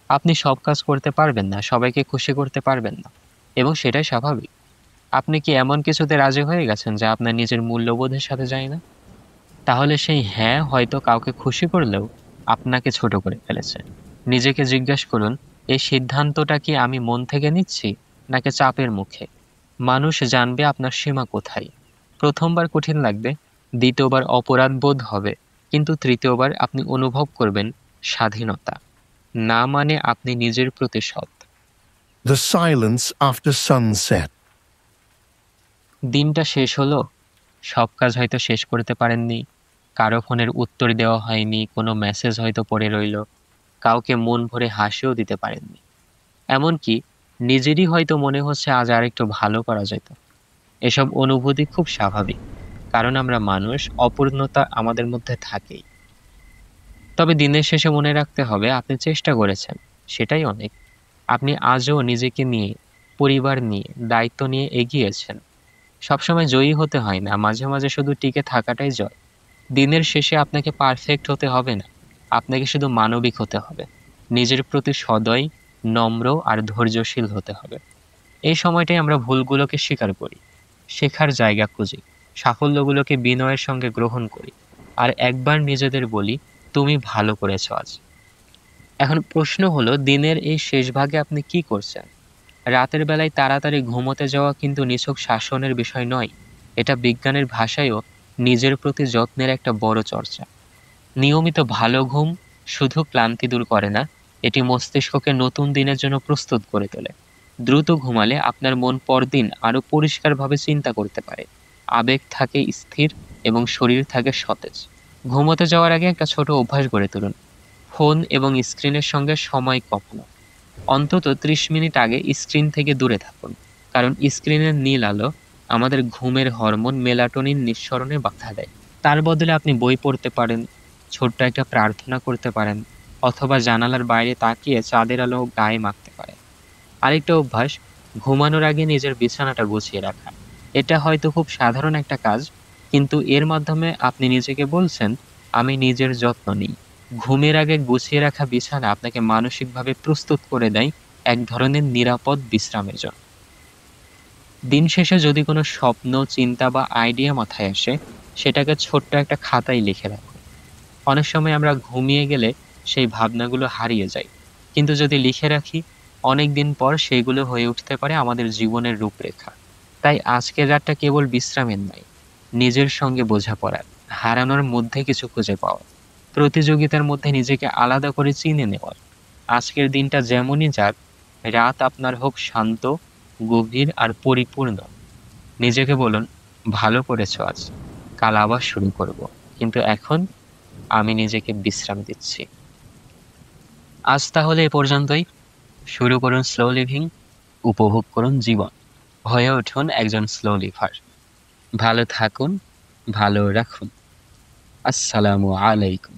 আপনি সব কাজ করতে পারবেন না, সবাইকে খুশি করতে পারবেন না, এবং সেটাই স্বাভাবিক। আপনি কি এমন কিছুতে রাজি হয়ে গেছেন যা আপনার নিজের মূল্যবোধের সাথে যায় না? তাহলে সেই হ্যাঁ হয়তো কাউকে খুশি করলেও আপনাকে ছোট করে ফেলেছে। নিজেকে জিজ্ঞেস করুন, এই সিদ্ধান্তটা কি আমি মন থেকে নিচ্ছি নাকি চাপের মুখে? মানুষ জানবে আপনার সীমা কোথায়। প্রথমবার কঠিন লাগবে, দ্বিতীয়বার অপরাধ বোধ হবে, কিন্তু তৃতীয়বার আপনি অনুভব করবেন স্বাধীনতা। না মানে আপনি নিজের প্রতি সৎ। The silence after sunset. দিনটা শেষ হলো, সব কাজ হয়তো শেষ করতে পারেননি, কারো ফোনের উত্তর দেওয়া হয়নি, কোনো মেসেজ হয়তো পড়ে রইল, কাউকে মন ভরে হাসিও দিতে পারেননি। এমনকি নিজেরই হয়তো মনে হচ্ছে আজ আরেকটু ভালো করা যেত। এসব অনুভূতি খুব স্বাভাবিক, কারণ আমরা মানুষ, অপূর্ণতা আমাদের মধ্যে থাকেই। তবে দিনের শেষে মনে রাখতে হবে আপনি চেষ্টা করেছেন, সেটাই অনেক। আপনি আজও নিজেকে নিয়ে, পরিবার নিয়ে, দায়িত্ব নিয়ে এগিয়েছেন। সবসময় জয়ী হতে হয় না, মাঝে মাঝে শুধু টিকে থাকাটাই জয়। দিনের শেষে আপনাকে পারফেক্ট হতে হবে না, আপনাকে শুধু মানবিক হতে হবে। নিজের প্রতি সদয়, নম্র আর ধৈর্যশীল হতে হবে। এই সময়টাই আমরা ভুলগুলোকে স্বীকার করি, শেখার জায়গা খুঁজি, সাফল্যগুলোকে বিনয়ের সঙ্গে গ্রহণ করি, আর একবার নিজেদের বলি, তুমি ভালো করেছো আজ। এখন প্রশ্ন হলো, দিনের এই শেষ ভাগে আপনি কি করছেন? রাতের বেলায় তাড়াতাড়ি ঘুমোতে যাওয়া কিন্তু নিছক শাসনের বিষয় নয়। এটা বিজ্ঞানের ভাষায়ও নিজের প্রতি যত্নের একটা বড় চর্চা। নিয়মিত ভালো ঘুম শুধু ক্লান্তি দূর করে না, এটি মস্তিষ্ককে নতুন দিনের জন্য প্রস্তুত করে তোলে। দ্রুত ঘুমালে আপনার মন পরদিন আরো পরিষ্কারভাবে চিন্তা করতে পারে, আবেগ থাকে স্থির এবং শরীর থাকে সতেজ। ঘুমোতে যাওয়ার আগে একটা ছোট অভ্যাস গড়ে তুলুন। ফোন এবং স্ক্রিনের সঙ্গে সময় কাটানো। অন্তত ৩০ মিনিট আগে স্ক্রিন থেকে দূরে থাকুন, কারণ স্ক্রিনের নীল আলো আমাদের ঘুমের হরমোন মেলাটোনিন নিঃসরণে বাধা দেয়। তার বদলে আপনি বই পড়তে পারেন, ছোট্ট একটা প্রার্থনা করতে পারেন, অথবা জানালার বাইরে তাকিয়ে চাঁদের আলো গায়ে মাখতে পারেন। আরেকটা অভ্যাস, ঘুমানোর আগে নিজের বিছানাটা গুছিয়ে রাখা। এটা হয়তো খুব সাধারণ একটা কাজ, কিন্তু এর মাধ্যমে আপনি নিজেকে বলছেন, আমি নিজের যত্ন নিই। ঘুমের আগে গুছিয়ে রাখা বিছানা আপনাকে মানসিকভাবে প্রস্তুত করে দেয় এক ধরনের নিরাপদ বিশ্রামের জন্য। দিন শেষে যদি কোনো স্বপ্ন, চিন্তা বা আইডিয়া মাথায় আসে, সেটাকে ছোট্ট একটা খাতায় লিখে রাখুন। অনেক সময় আমরা ঘুমিয়ে গেলে সেই ভাবনাগুলো হারিয়ে যায়, কিন্তু যদি লিখে রাখি, অনেক দিন পর সেগুলো হয়ে উঠতে পারে আমাদের জীবনের রূপরেখা। তাই আজকের রাতটা কেবল বিশ্রামের নয়, নিজের সঙ্গে বোঝাপড়ার, হারানোর মধ্যে কিছু খুঁজে পাওয়া, প্রতিযোগিতার মধ্যে নিজেকে আলাদা করে চিনে নেওয়ার। আজকের দিনটা যেমনই যাক, রাত আপনার হোক শান্ত, গভীর আর পরিপূর্ণ। নিজেকে বলুন, ভালো করেছো আজ, কাল আবার শুরু করব, কিন্তু এখন আমি নিজেকে বিশ্রাম দিচ্ছি। আজ তাহলে এ পর্যন্তই। শুরু করুন স্লো লিভিং, উপভোগ করুন জীবন, হয়ে উঠুন একজন স্লো লিভার। ভালো থাকুন, ভালো রাখুন। আসসালামু আলাইকুম।